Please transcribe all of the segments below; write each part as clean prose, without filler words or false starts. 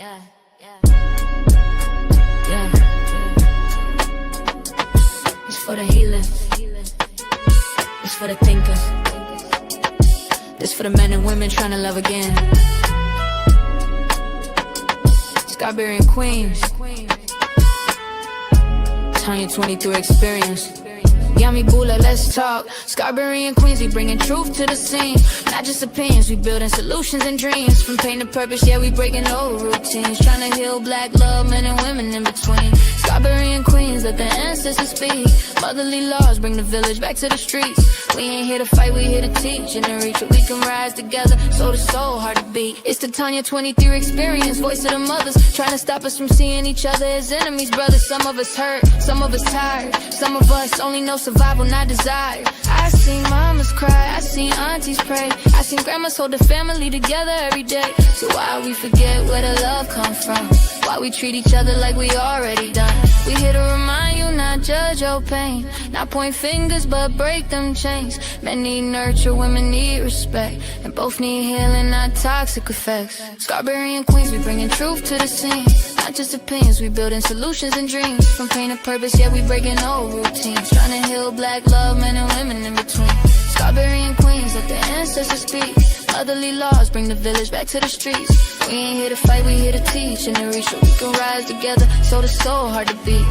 It's for the healers. It's for the thinkers. This for the men and women trying to love again. Scarberian Queens. Tanya 23 experience. Yummy Bula, let's talk. Scarberian Queens, we bringing truth to the scene. Not just opinions, we building solutions and dreams. From pain to purpose, yeah, we breaking old routines. Trying to heal black love, men and women in between. Scarberian Queens, let the ancestors speak. Motherly laws bring the village back to the streets. We ain't here to fight, we here to teach and to reach where we can rise together. Soul to soul, hard to beat. It's the Tanya 23 experience, voice of the mothers. Trying to stop us from seeing each other as enemies, brothers. Some of us hurt, some of us tired. Some of us only know survival, not desire. I seen mamas cry, I seen aunties pray. I seen grandmas hold the family together every day. So why we forget where the love come from? Why we treat each other like we already done? We here to remind you, not judge your pain. Not point fingers, but break them chains. Men need nurture, women need respect. And both need healing, not toxic effects. Scarberian Queens, we bringing truth to the scene. Not just opinions, we building solutions and dreams. From pain to purpose, yeah, we breaking old routines. Trying to heal black love, men and women in between. Scarberian Queens, let the ancestors speak. Motherly laws bring the village back to the streets. We ain't here to fight, we here to teach and to reach where we can rise together. Soul to soul, hard to beat,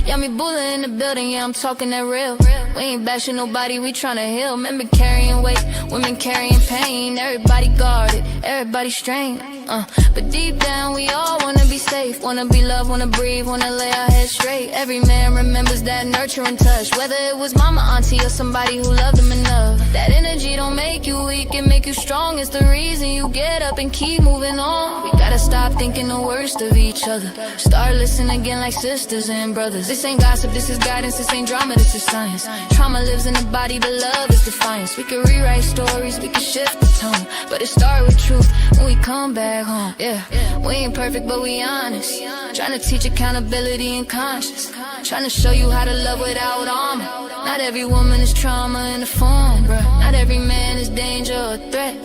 Yummy Bula in the building, yeah, I'm talking that real. We ain't bashing nobody, we tryna heal. Men been carrying weight, women carrying pain. Everybody guarded, everybody strained. But deep down, we all wanna be safe. Wanna be loved, wanna breathe, wanna lay our heads straight. Every man remembers that nurturing touch. Whether it was mama, auntie, or somebody who loved them enough. That energy don't make you weak, it make you strong. It's the reason you get up and keep moving on. We gotta stop thinking the worst of each other. Start listening again like sisters and brothers. This ain't gossip, this is guidance, this ain't drama, this is science. Trauma lives in the body, but love is defiance. We can rewrite stories, we can shift the tone, but it start with truth when we come back home. Yeah, we ain't perfect, but we honest. Trying to teach accountability and conscience. Trying to show you how to love without armor. Not every woman is trauma in the form, bruh. Not every man is danger or threat.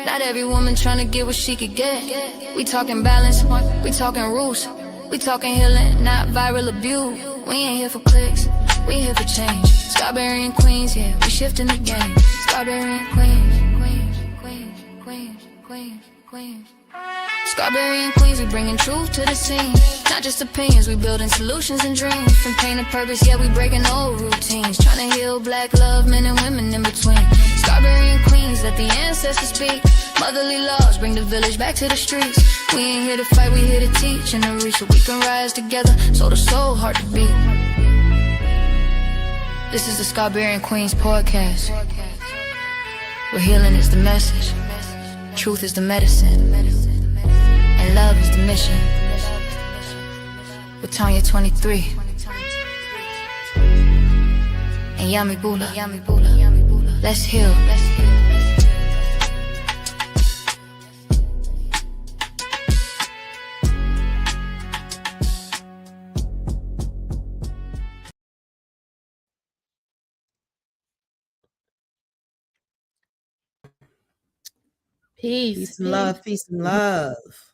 Not every woman trying to get what she could get. We talking balance, we talking rules. We talking healing, not viral abuse. We ain't here for clicks, we here for change. Scarberian Queens, yeah, we shifting the game. Scarberian Queens, Queens, Queens, Queens, Queens, Queens. Scarberian Queens, we bringing truth to the scene. Not just opinions, we building solutions and dreams. From pain to purpose, yeah, we breaking old routines. Trying to heal black love, men and women in between. Scarberian Queens, let the ancestors speak. Motherly laws bring the village back to the streets. We ain't here to fight, we here to teach and to reach where we can rise together. Soul to soul, hard to beat. This is the Scarberian Queens Podcast, where healing is the message, truth is the medicine, and love is the mission. With Tanya 23 and Yummy Bula. Let's heal. Peace and love, peace and love.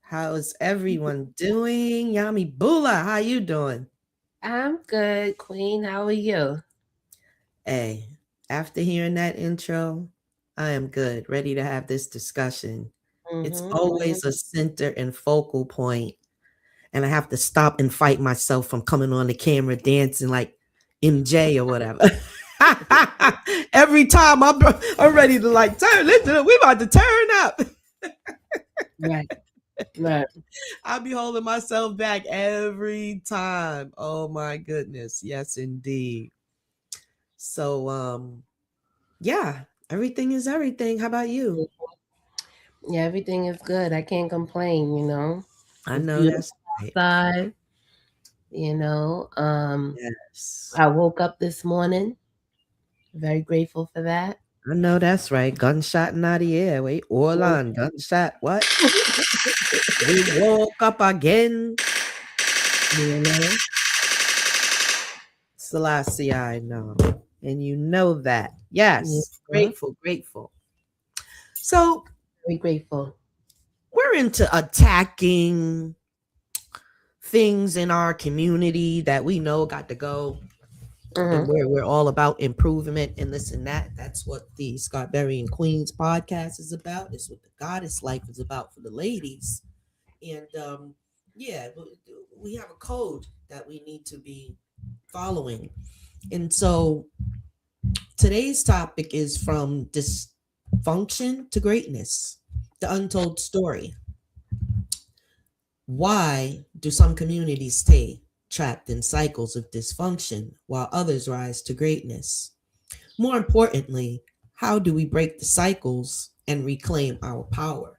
How is everyone doing? Yummy Bula, how you doing? I'm good, Queen. How are you? Hey, after hearing that intro, I am good, ready to have this discussion. It's always a center and focal point, and I have to stop and fight myself from coming on the camera dancing like MJ or whatever. Every time I'm ready to like turn. Listen, we about to turn up. Right. I'll be holding myself back every time. Oh my goodness, yes indeed. So yeah, everything is everything. How about you? Yeah, everything is good. I can't complain. I know that's right. Outside. Yes. I woke up this morning. Very grateful for that. I know that's right. Gunshot in the air. Wait, Orlan, gunshot. What? We woke up again. Selassie, I know. And you know that. Yes. Grateful. So very grateful. we're into attacking things in our community that we know got to go. And we're all about improvement and this and that. That's what the Scarberian Queens Podcast is about. It's what the Goddess Life is about for the ladies. And yeah, we have a code that we need to be following. And so today's topic is from dysfunction to greatness, the untold story. Why do some communities stay trapped in cycles of dysfunction while others rise to greatness? More importantly, how do we break the cycles and reclaim our power?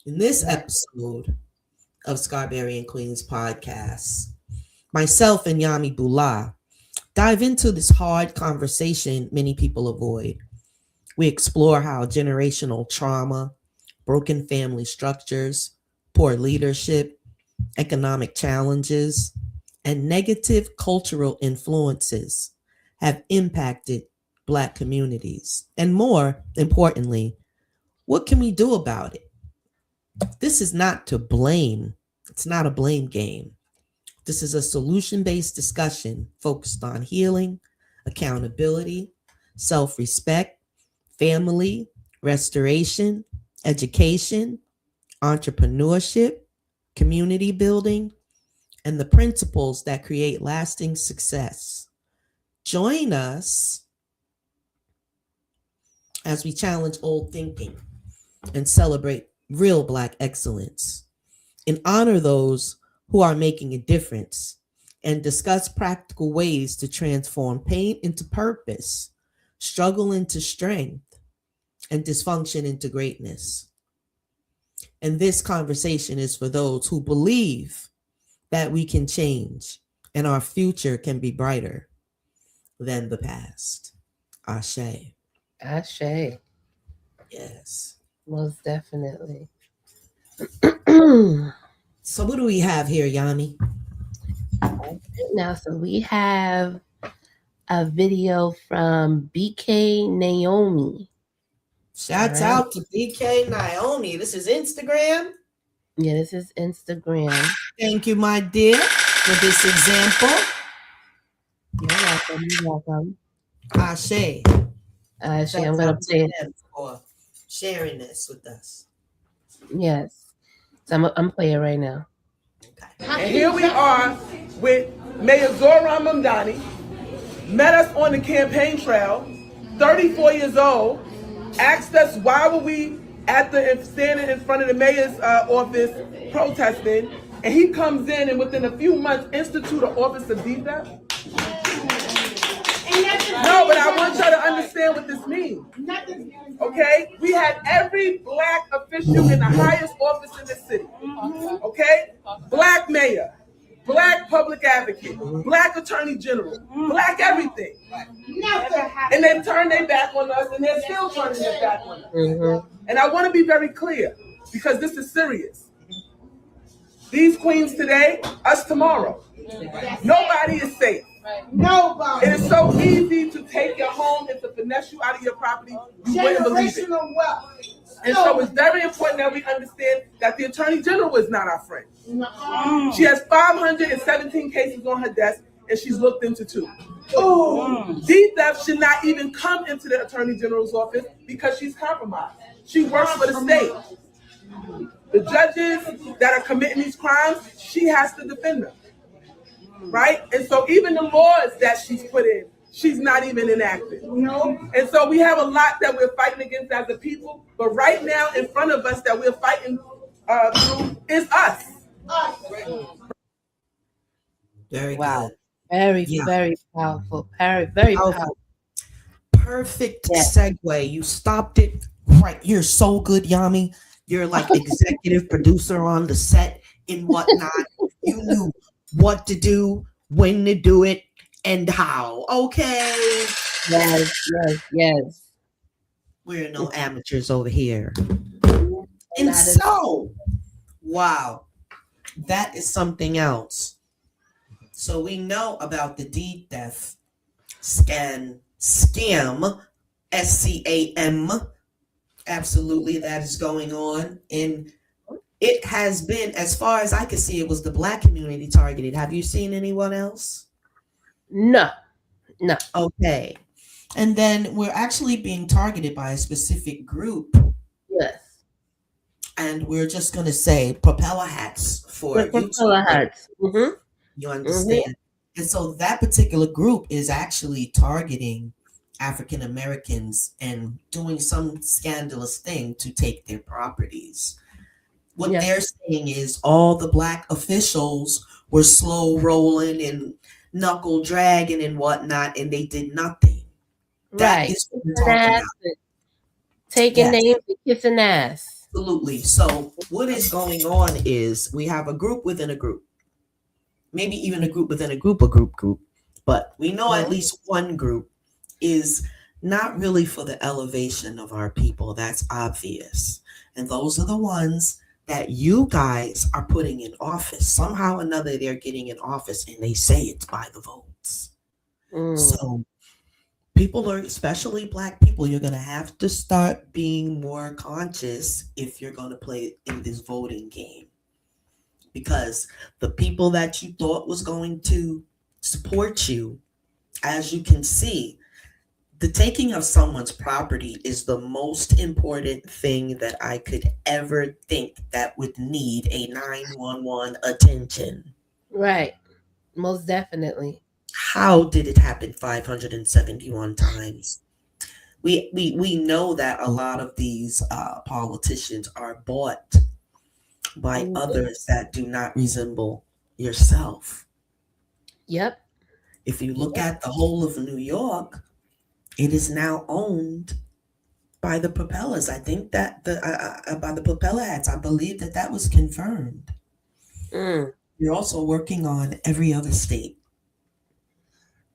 In this episode of Scarberian Queens Podcast, myself and Yami Bula dive into this hard conversation many people avoid. We explore how generational trauma, broken family structures, poor leadership, economic challenges, and negative cultural influences have impacted Black communities. And more importantly, what can we do about it? This is not to blame. It's not a blame game. This is a solution-based discussion focused on healing, accountability, self-respect, family, restoration, education, entrepreneurship, community building, and the principles that create lasting success. Join us as we challenge old thinking and celebrate real Black excellence and honor those who are making a difference and discuss practical ways to transform pain into purpose, struggle into strength, and dysfunction into greatness. And this conversation is for those who believe that we can change and our future can be brighter than the past. Ashe. Ashe. Yes. Most definitely. So what do we have here, Yami? Now, so we have a video from BK Naomi. Shouts out to BK Naomi. This is Instagram. Yeah, this is Instagram. Thank you, my dear, for this example. You're welcome. You're welcome. Ashe. I'm going to play it. For sharing this with us. Yes. So I'm playing it right now. Okay. And here we are with Mayor Zohran Mamdani. Met us on the campaign trail, 34 years old. Asked us why were we standing in front of the mayor's office protesting, and he comes in and within a few months institute an office of defense. No, but I want y'all to understand what this means. Okay, we had every Black official in the highest office in the city. Okay, Black mayor, Black public advocate, Black attorney general, Black everything. And they've turned their back on us, and they're still turning their back on us. And I want to be very clear, because this is serious. These queens today, us tomorrow. Nobody is safe. Nobody. It is so easy to take your home and to finesse you out of your property. You wouldn't believe it. And so it's very important that we understand that the Attorney General is not our friend. She has 517 cases on her desk, and she's looked into 2. These thefts should not even come into the Attorney General's office because she's compromised. She works for the state. The judges that are committing these crimes, she has to defend them. Right? And so even the laws that she's put in, she's not even enacted. And so we have a lot that we're fighting against as a people, but right now in front of us that we're fighting through is us. Very wow. good. Very powerful. Very powerful. Perfect segue. You stopped it right. You're so good, Yami. You're like executive producer on the set and whatnot. You knew what to do, when to do it, and how. Okay. Yes. We're no amateurs over here. And so, wow, that is something else. So we know about the deed theft scam, SCAM, Absolutely, that is going on. And it has been, as far as I can see, it was the Black community targeted. Have you seen anyone else? No, no. Okay. And then we're actually being targeted by a specific group. Yes. And we're just going to say propeller hats for With YouTube. propeller hats. Mm-hmm. You understand? And so that particular group is actually targeting African Americans and doing some scandalous thing to take their properties. What they're saying is all the Black officials were slow rolling and knuckle dragging and whatnot, and they did nothing. That is what we're talking about. Taking names and kissing ass. Absolutely. So what is going on is we have a group within a group. Maybe even a group within a group, but we know at least one group is not really for the elevation of our people. That's obvious. And those are the ones that you guys are putting in office. Somehow or another, they're getting in office and they say it's by the votes. So people are, especially Black people, you're going to have to start being more conscious if you're going to play in this voting game. Because the people that you thought was going to support you, as you can see, the taking of someone's property is the most important thing that I could ever think that would need a 911 attention. Right. Most definitely. How did it happen 571 times? We know that a lot of these politicians are bought by others that do not resemble yourself. Yep. If you look at the whole of New York, it is now owned by the propellers. I think that by the propeller hats, I believe that was confirmed. You're also working on every other state.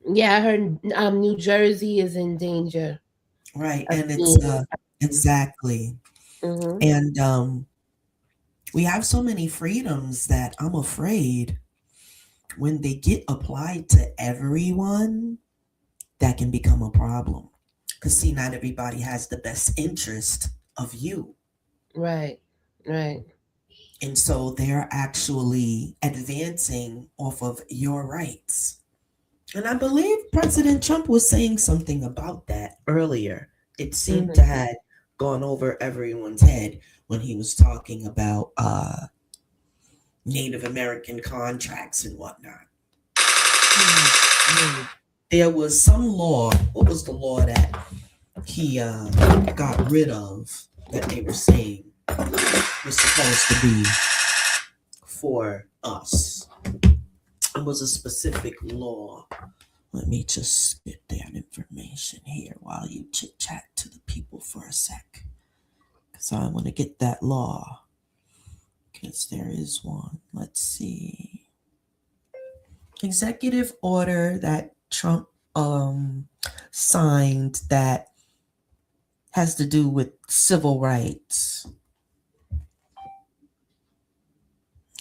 Yeah, I heard New Jersey is in danger. Right, and it's exactly. And we have so many freedoms that I'm afraid when they get applied to everyone, that can become a problem. Because see, not everybody has the best interest of you. Right. And so they're actually advancing off of your rights. And I believe President Trump was saying something about that earlier. It seemed to have gone over everyone's head when he was talking about Native American contracts and whatnot. There was some law. What was the law that he got rid of that they were saying was supposed to be for us? It was a specific law. Let me just get that information here while you chit chat to the people for a sec. Because I want to get that law. Because there is one. Let's see. Executive order that Trump signed that has to do with civil rights.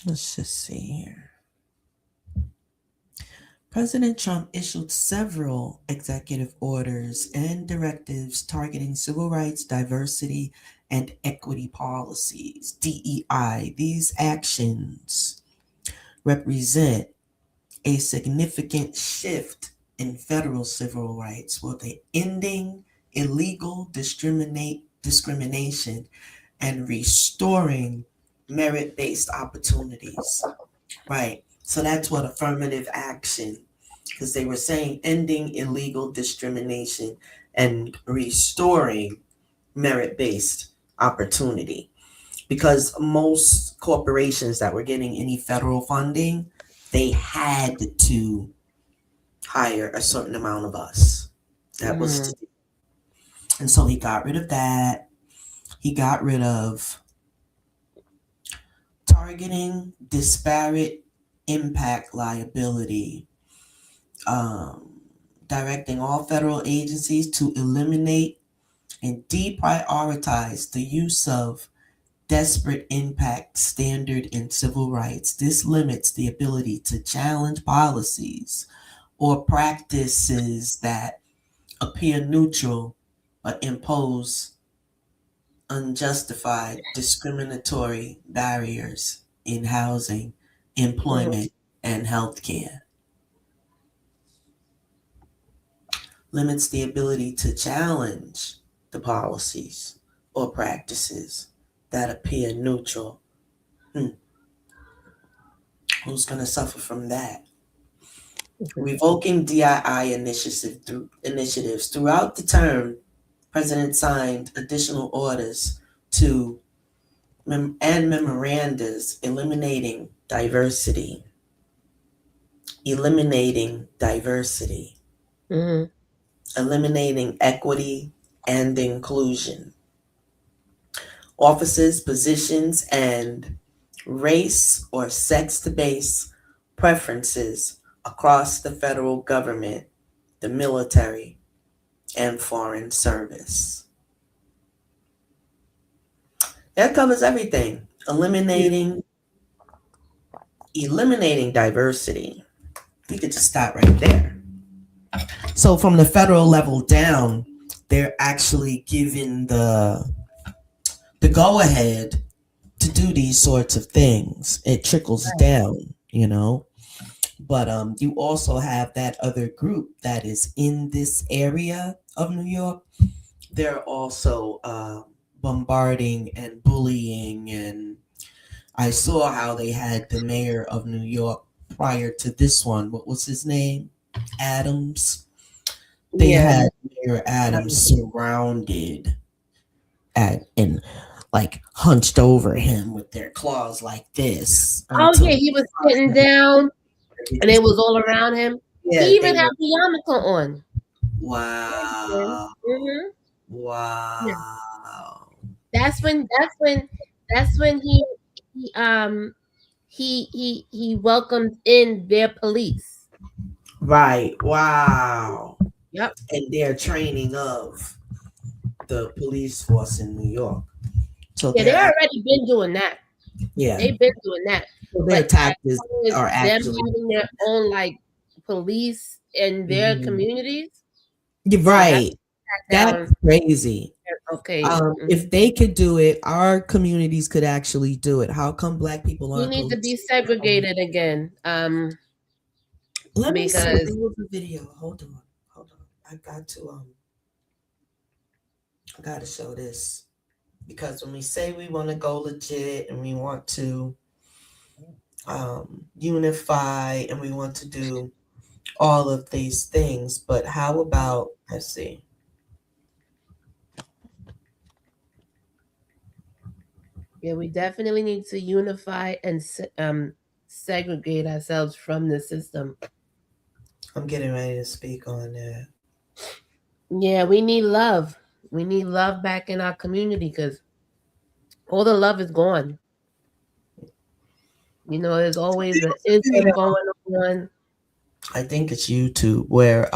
Let's just see here. President Trump issued several executive orders and directives targeting civil rights, diversity, and equity policies, DEI. These actions represent a significant shift in federal civil rights, with the ending illegal discrimination and restoring merit-based opportunities. Right. So that's what affirmative action, because they were saying ending illegal discrimination and restoring merit-based opportunity. Because most corporations that were getting any federal funding, they had to hire a certain amount of us. That was to do. And so he got rid of that. He got rid of targeting disparate impact liability, directing all federal agencies to eliminate and deprioritize the use of disparate impact standard in civil rights. This limits the ability to challenge policies or practices that appear neutral but impose unjustified discriminatory barriers in housing, employment, and healthcare. Limits the ability to challenge the policies or practices that appear neutral. Who's going to suffer from that? Revoking DII initiatives. Throughout the term, President signed additional orders to and memorandas eliminating diversity, eliminating equity and inclusion. Offices, positions, and race or sex-based preferences across the federal government, the military, and foreign service. That covers everything. Eliminating diversity. We could just stop right there. So from the federal level down, they're actually giving the go-ahead to do these sorts of things. It trickles down, But you also have that other group that is in this area of New York. They're also bombarding and bullying. And I saw how they had the mayor of New York prior to this one. What was his name? Adams. They had Mayor Adams surrounded and like hunched over him with their claws like this. Oh yeah, he was sitting down and it was all around him. Yeah, he even had the yarmulke on. Wow. Mm-hmm. Wow. Yeah. That's when he welcomed in their police. Right. Wow. Yep. And their training of the police force in New York. So yeah, they already been doing that. Yeah, they've been doing that. So their tactics are actually them having their own like police in their communities. You're right. That's crazy. Okay. If they could do it, our communities could actually do it. How come Black people aren't? We need to be segregated again. Let me see. There was a video. Hold on. I got to show this. Because when we say we want to go legit and we want to unify and we want to do all of these things, but how about, let's see. Yeah, we definitely need to unify and segregate ourselves from the system. I'm getting ready to speak on that. Yeah, we need love. We need love back in our community because all the love is gone. There's always an incident going on. I think it's YouTube where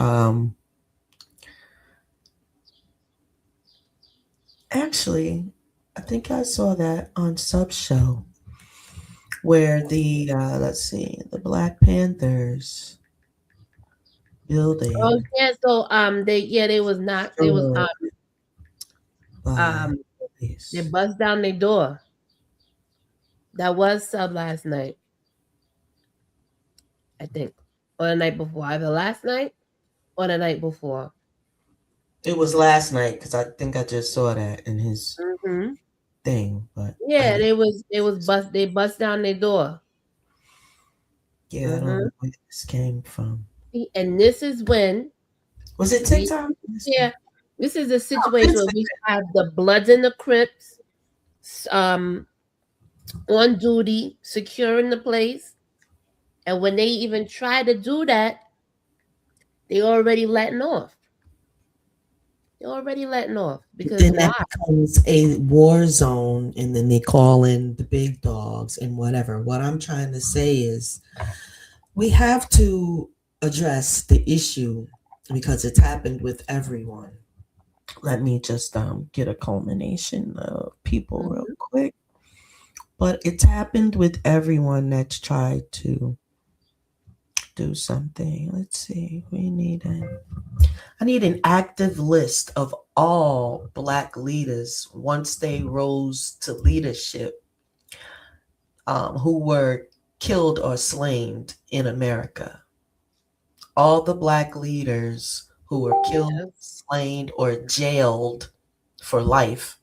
actually I think I saw that on Sub Show where the the Black Panthers building. Oh yeah, so they bust down their door. That was Sub last night, I think, or the night before. Either last night or the night before. It was last night because I think I just saw that in his thing. But yeah, they bust down their door. Yeah, I don't know where this came from. And this is when was it TikTok? Yeah, this is a situation where we have the Bloods and the Crips on duty, securing the place. And when they even try to do that, they already letting off. Because then that becomes a war zone, and then they call in the big dogs and whatever. What I'm trying to say is we have to address the issue because it's happened with everyone. Let me just get a culmination of people real quick. But it's happened with everyone that's tried to do something. Let's see. I need an active list of all Black leaders once they rose to leadership, who were killed or slain in America. All the Black leaders who were killed, slain, or jailed for life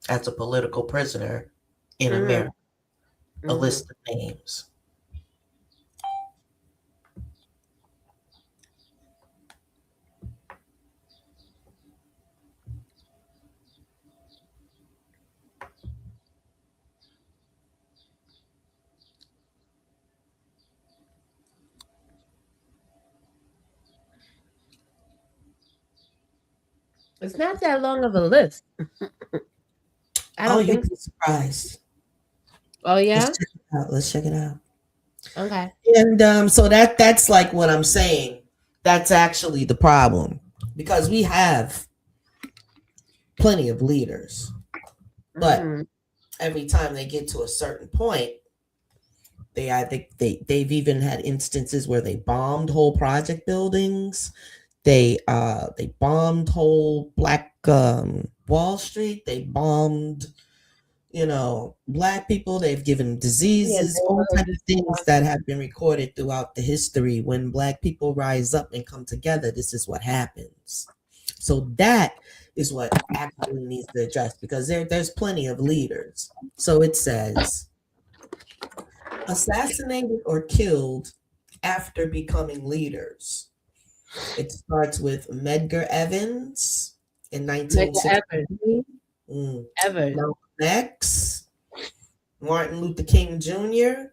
as a political prisoner in America. A list of names. It's not that long of a list. I don't think you'd be surprised. Oh yeah? Let's check it out. Okay. And so that's like what I'm saying. That's actually the problem, because we have plenty of leaders, but every time they get to a certain point, they've even had instances where they bombed whole project buildings. They bombed whole Black Wall Street. They bombed, Black people. They've given diseases, all types of things that have been recorded throughout the history. When Black people rise up and come together, this is what happens. So that is what actually needs to address, because there's plenty of leaders. So it says, assassinated or killed after becoming leaders. It starts with Medgar Evers in 1960. Malcolm X, Martin Luther King Jr.,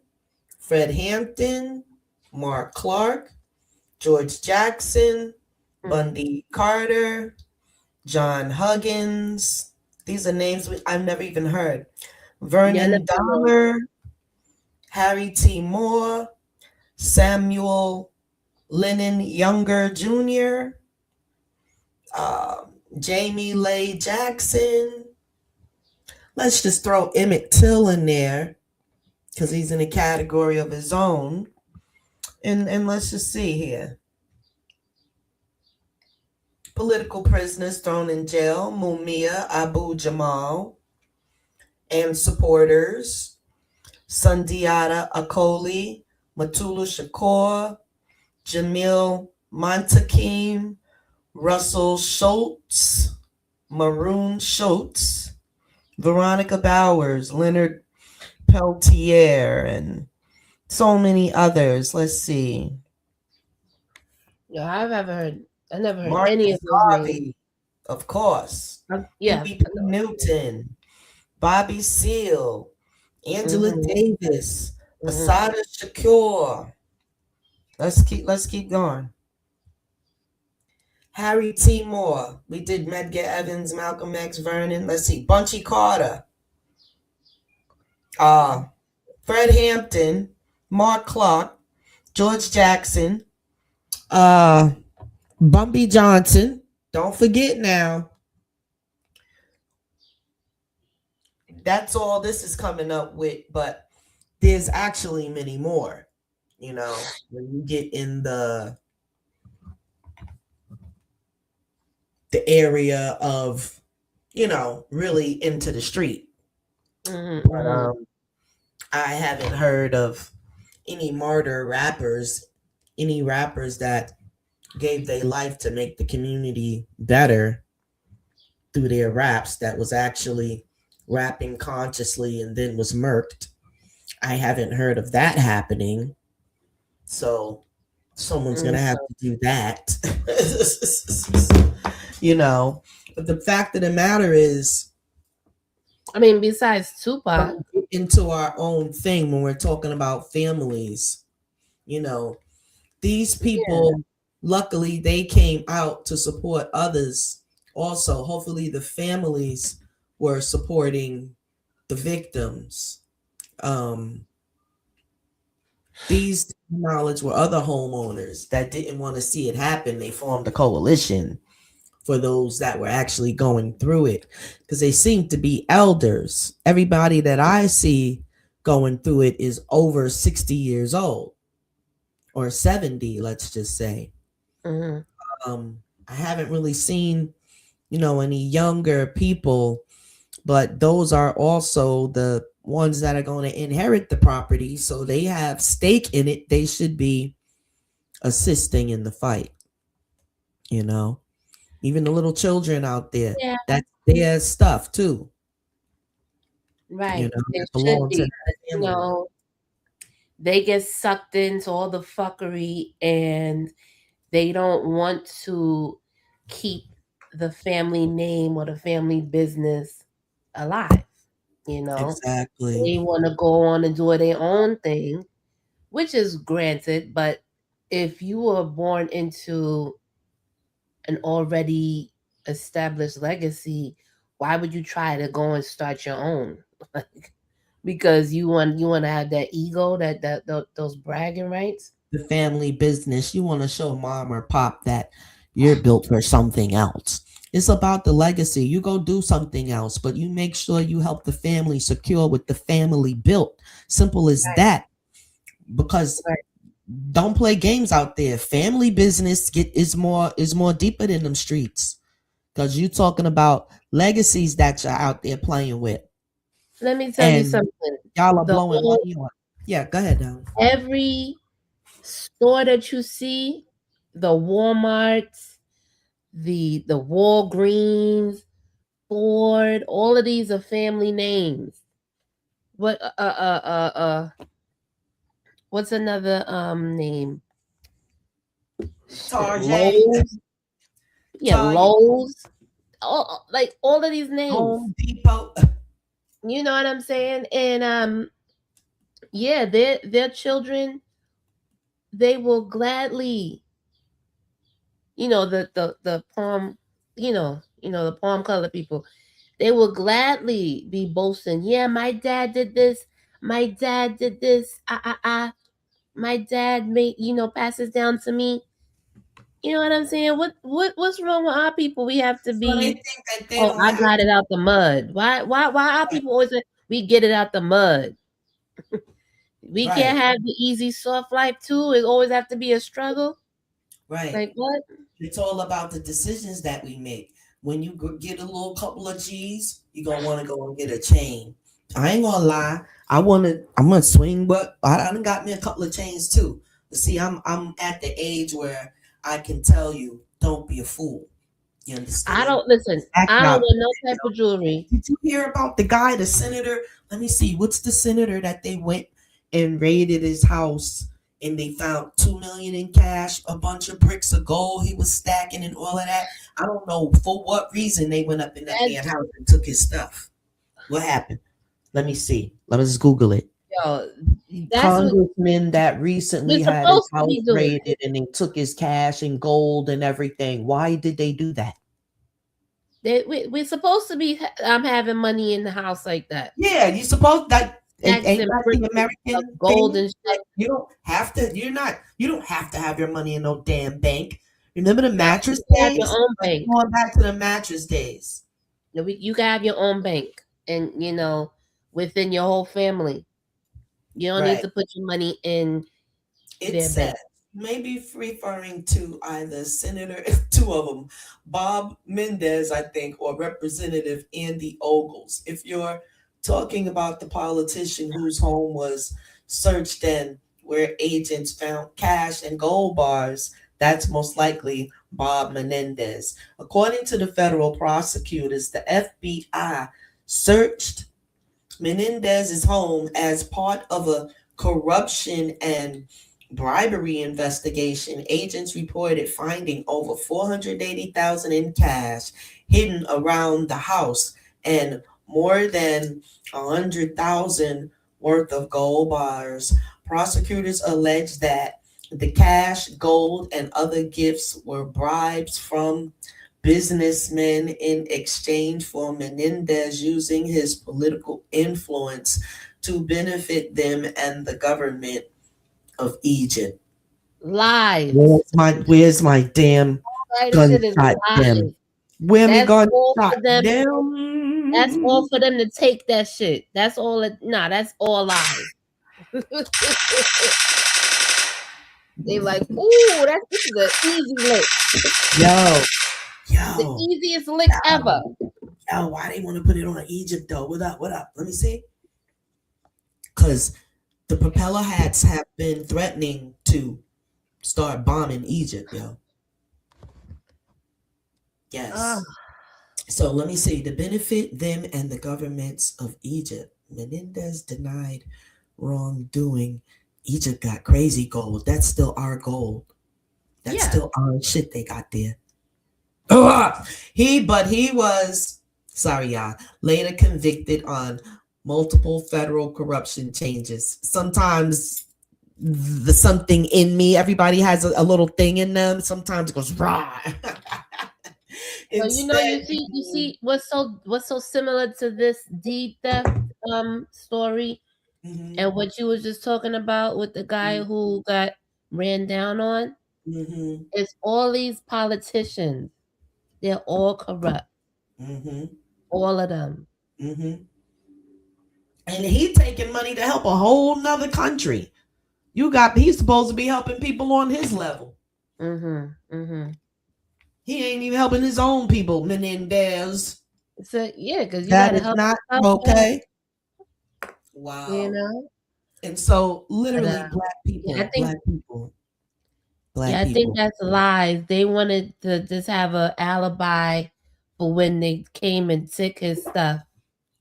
Fred Hampton, Mark Clark, George Jackson, Bundy Carter, John Huggins. These are names I've never even heard. Vernon Dahmer, Harry T. Moore, Samuel Lennon Younger Jr., Jamie Lay Jackson. Let's just throw Emmett Till in there because he's in a category of his own. And let's just see here. Political prisoners thrown in jail: Mumia Abu Jamal and supporters: Sundiata Acoli, Matula Shakur, Jamil Montakim, Russell Schultz, Maroon Schultz, Veronica Bowers, Leonard Peltier, and so many others. Let's see. Yeah, I never heard Marcus any of those Garvey, names. Of course. Yeah. E.B. Newton, Bobby Seale, Angela Davis, Asada Shakur. Let's keep going. Harry T. Moore. We did Medgar Evers, Malcolm X, Vernon. Let's see. Bunchy Carter. Fred Hampton, Mark Clark, George Jackson, Bumpy Johnson. Don't forget now. That's all this is coming up with, but there's actually many more. When you get in the area of, really into the street. But I haven't heard of any martyr rappers, any rappers that gave their life to make the community better through their raps, that was actually rapping consciously and then was murked. I haven't heard of that happening. So someone's going to have to do that. But the fact of the matter is, besides Tupac, into our own thing when we're talking about families, these people, luckily they came out to support others also. Hopefully the families were supporting the victims. These knowledge were other homeowners that didn't want to see it happen. They formed a coalition for those that were actually going through it, because they seem to be elders. Everybody that I see going through it is over 60 years old or 70, let's just say. I haven't really seen, any younger people, but those are also the ones that are going to inherit the property. So they have stake in it. They should be assisting in the fight, even the little children out there. Yeah. That's their stuff too. Right. It should belong to be. They get sucked into all the fuckery and they don't want to keep the family name or the family business alive. Exactly. They want to go on and do their own thing, which is granted. But if you were born into an already established legacy, why would you try to go and start your own? Because you want to have that ego, those bragging rights. The family business. You want to show mom or pop that you're built for something else. It's about the legacy. You go do something else, but you make sure you help the family secure what the family built. Simple as that. Because don't play games out there. Family business is more deeper than them streets. Because you're talking about legacies that you're out there playing with. Let me tell you something. Y'all are blowing money on. Yeah, go ahead now. Every store that you see, the Walmarts, the Walgreens, Ford, all of these are family names. What what's another name? Lowe's. Yeah, Lowe's. Like all of these names. Home Depot. You know what I'm saying? And yeah, their children, they will gladly, the palm, the palm color people, they will gladly be boasting. Yeah, my dad did this. My dad did this. My dad made, passes down to me. You know what I'm saying? What's wrong with our people? We have to be. I got it out the mud. Why our people always say we get it out the mud? We can't have the easy, soft life too. It always have to be a struggle. Right. Like what? It's all about the decisions that we make. When you get a little couple of G's, you're gonna want to go and get a chain. I ain't gonna lie. I'm gonna swing, but I done got me a couple of chains too. But see, I'm at the age where I can tell you, don't be a fool. You understand? I don't want no type of jewelry. Did you hear about the guy, the senator? Let me see. What's the senator that they went and raided his house and they found $2 million in cash, a bunch of bricks of gold he was stacking and all of that? I don't know for what reason they went up in that man's house and took his stuff. What happened? Let me see. Let me just Google it. Yo, Congressman that recently had his house raided and they took his cash and gold and everything. Why did they do that? We're supposed to be having money in the house like that. Yeah, you supposed that ain't that the American gold thing? and shit. You don't have to. You don't have to have your money in no damn bank. Remember the mattress days? Your own bank. Going back to the mattress days. You can have your own bank, and within your whole family. You don't need to put your money in their bank. Maybe referring to either Senator, two of them, Bob Mendez, I think, or Representative Andy Ogles. If you're talking about the politician whose home was searched and where agents found cash and gold bars, that's most likely Bob Menendez. According to the federal prosecutors, the FBI searched Menendez's home as part of a corruption and bribery investigation. Agents reported finding over $480,000 in cash hidden around the house and more than $100,000 worth of gold bars. Prosecutors alleged that the cash, gold, and other gifts were bribes from businessmen in exchange for Menendez using his political influence to benefit them and the government of Egypt. Lies. Where's my damn gunshot them? Where me gunshot them? That's all for them to take that shit. That's all. That's all lies. They like, ooh, this is an easy lick. The Yo, easiest lick ever. yo, why they want to put it on Egypt though? What up? Let me see. Because the propeller hats have been threatening to start bombing Egypt, yo. Yes. So let me see. To benefit them and the governments of Egypt, Menendez denied wrongdoing. Egypt got crazy gold. That's still our gold. That's still our shit they got there. He was, sorry y'all, later convicted on multiple federal corruption charges. Sometimes the something in me, everybody has a little thing in them. Sometimes it goes raw. So you see what's so similar to this deed theft story, and what you was just talking about with the guy who got ran down on. It's all these politicians. They're all corrupt. All of them. And he taking money to help a whole nother country. He's supposed to be helping people on his level. He ain't even helping his own people, Menendez. So yeah, because you that gotta is help not okay. Wow. You know? And so literally black people. I think that's lies. They wanted to just have an alibi for when they came and took his stuff.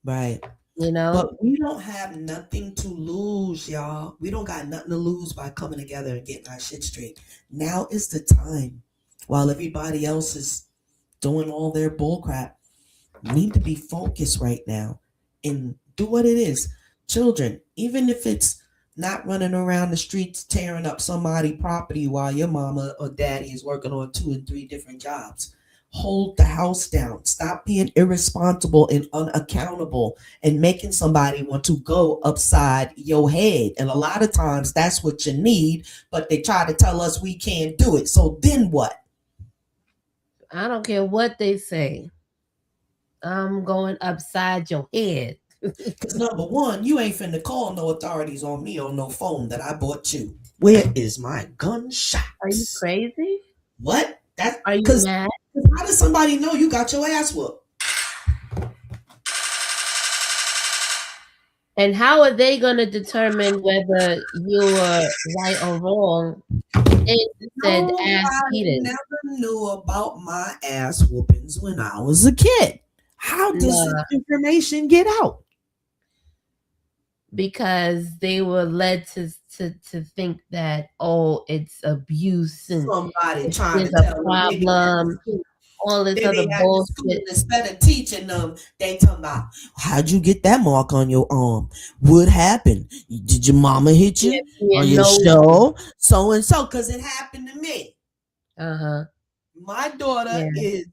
Right. You know? But we don't have nothing to lose, y'all. We don't got nothing to lose by coming together and getting our shit straight. Now is the time. While everybody else is doing all their bullcrap, we need to be focused right now and do what it is. Children, even if it's not running around the streets tearing up somebody's property while your mama or daddy is working on 2 and 3 different jobs. Hold the house down. Stop being irresponsible and unaccountable and making somebody want to go upside your head. And a lot of times that's what you need, but they try to tell us we can't do it. So then what? I don't care what they say. I'm going upside your head. Because number one, you ain't finna call no authorities on me on no phone that I bought you. Where is my gunshot? Are you crazy? What? Are you mad? How does somebody know you got your ass whooped? And how are they going to determine whether you were right or wrong? It said ass beating. I never knew about my ass whoopings when I was a kid. How does this information get out? Because they were led to think that, oh, it's abuse and somebody trying there's to a tell problem. All this other bullshit. Instead of teaching them, they talking about, how'd you get that mark on your arm? What happened? Did your mama hit you? Are you sure? So and so, because it happened to me. My daughter is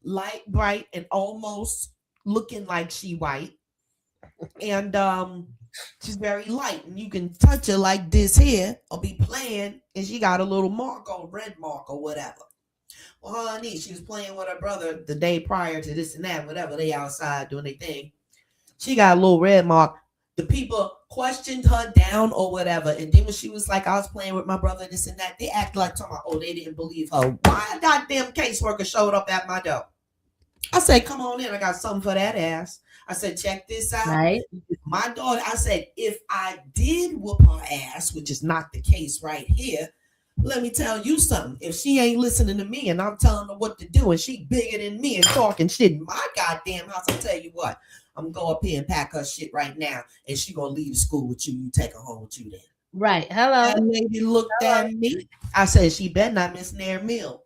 light, bright, and almost looking like she white. And she's very light, and you can touch her like this here or be playing, and she got a little mark or red mark or whatever. Well, honey, she was playing with her brother the day prior to this and that, whatever. They outside doing their thing. She got a little red mark. The people questioned her down or whatever. And then when she was like, I was playing with my brother, this and that, they act like, they didn't believe her. Why a goddamn caseworker showed up at my door? I said, come on in. I got something for that ass. I said, check this out. Right. My daughter, I said, if I did whoop her ass, which is not the case right here, let me tell you something. If she ain't listening to me and I'm telling her what to do and she bigger than me and talking shit in my goddamn house, I'll tell you what, I'm going to go up here and pack her shit right now and she going to leave the school with you. You take her home with you then. Right. Hello. That lady looked at me. I said, she better not miss their meal.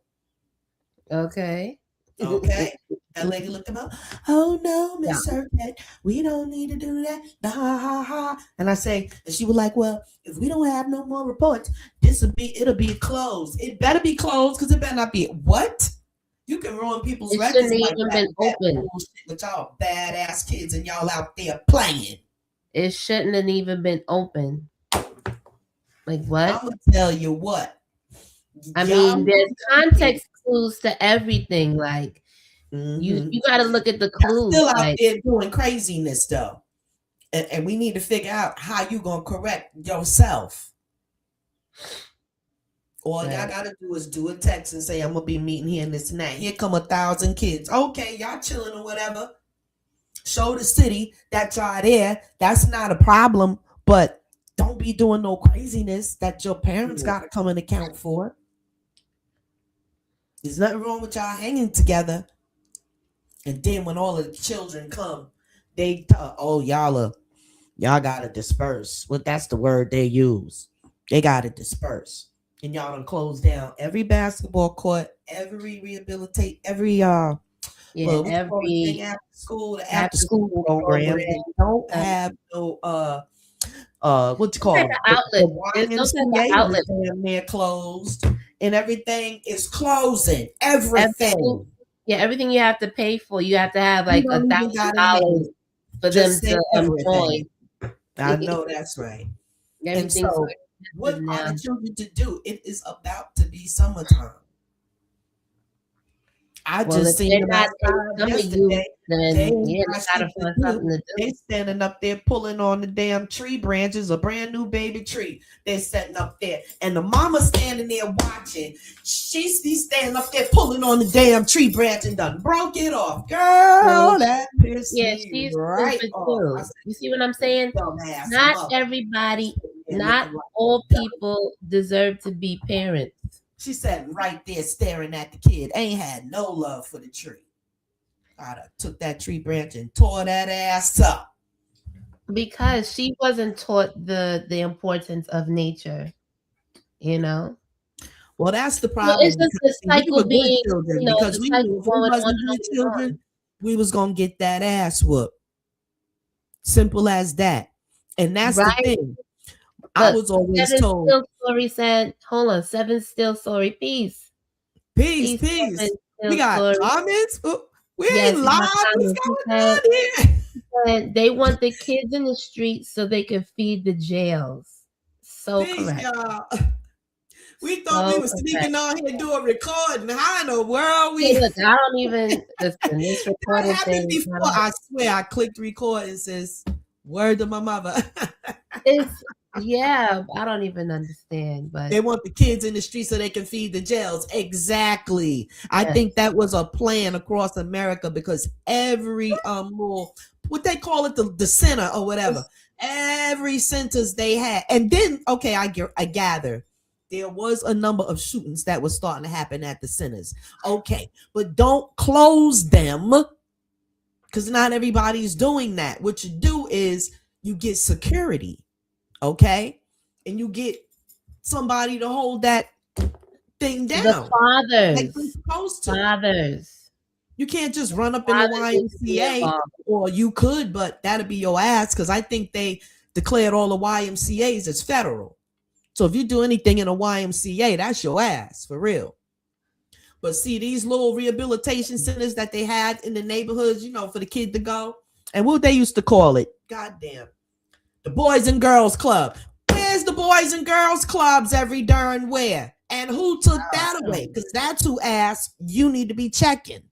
Okay. Okay. That lady looked at me. Oh no, Miss Serpent, we don't need to do that. Ha ha ha. And I say, and she was like, well, if we don't have no more reports, it'll be closed. It better be closed because it better not be. What? You can ruin people's records. It shouldn't even been open. With y'all badass kids and y'all out there playing. It shouldn't have even been open. Like what? I'm gonna tell you what. I mean, there's context clues to everything. Like you got to look at the clues. Still out there doing craziness though, and we need to figure out how you gonna correct yourself. All y'all gotta do is do a text and say, I'm gonna be meeting here and this and that. Here come 1,000 kids. Okay, y'all chilling or whatever. Show the city that y'all there. That's not a problem, but don't be doing no craziness that your parents gotta come and account for. There's nothing wrong with y'all hanging together. And then when all of the children come, they y'all gotta disperse. Well, that's the word they use. They gotta disperse. And y'all done close down every basketball court, every rehabilitate, every every after school program. They don't have no what you call it? Outlet. There's no type of outlet. They're closed, and everything is closing. Everything. Everything you have to pay for, you have to have like $1,000 for them to join. I know that's right. And so, what are the children to do? It is about to be summertime. I just seen them outside yesterday. They standing up there pulling on the damn tree branches, a brand new baby tree. They're setting up there, and the mama standing there watching. She's standing up there pulling on the damn tree branch and done broke it off. Girl, that pissed me right off. You see what I'm saying? Not everybody, not all people deserve to be parents. She said right there staring at the kid. Ain't had no love for the tree. I took that tree branch and tore that ass up. Because she wasn't taught the importance of nature, you know? Well, that's the problem. Well, it's just the cycle being, because we wasn't good children, we was going to get that ass whooped. Simple as that. And that's the thing. I was always told. Still Story said, hold on, 7 Still Story, peace. Peace. We got comments. We ain't live. What's going on here? And they want the kids in the streets so they can feed the jails. So peace, correct. Y'all. We thought we were sneaking on here doing recording. How in the world we? Hey, look, I don't even listen. This recording thing. Before I swear, I clicked record and says, "Word to my mother." I don't even understand. But they want the kids in the street so they can feed the jails. Exactly. I think that was a plan across America because every what they call it, the center or whatever, every centers they had, and then I gather. There was a number of shootings that was starting to happen at the centers. Okay, but don't close them because not everybody's doing that. What you do is you get security, okay? And you get somebody to hold that thing down. The fathers. Like they're supposed to. Fathers. You can't just run up in the YMCA, or you could, but that'd be your ass because I think they declared all the YMCAs as federal. So if you do anything in a YMCA, that's your ass, for real. But see, these little rehabilitation centers that they had in the neighborhoods, for the kid to go, and what they used to call it, goddamn, the Boys and Girls Club. Where's the Boys and Girls Clubs every darn where? And who took that away? Because that's who asked you need to be checking.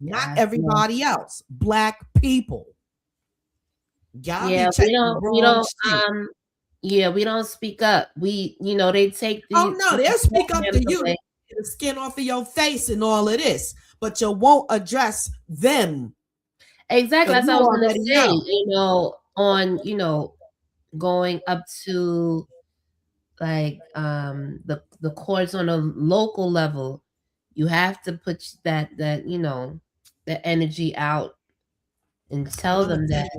Not everybody else. Black people. Y'all we don't speak up. They take they'll speak up to you. The skin off of your face and all of this, but you won't address them. Exactly. That's what I was gonna say. Going up to like the courts on a local level, you have to put that the energy out and tell them that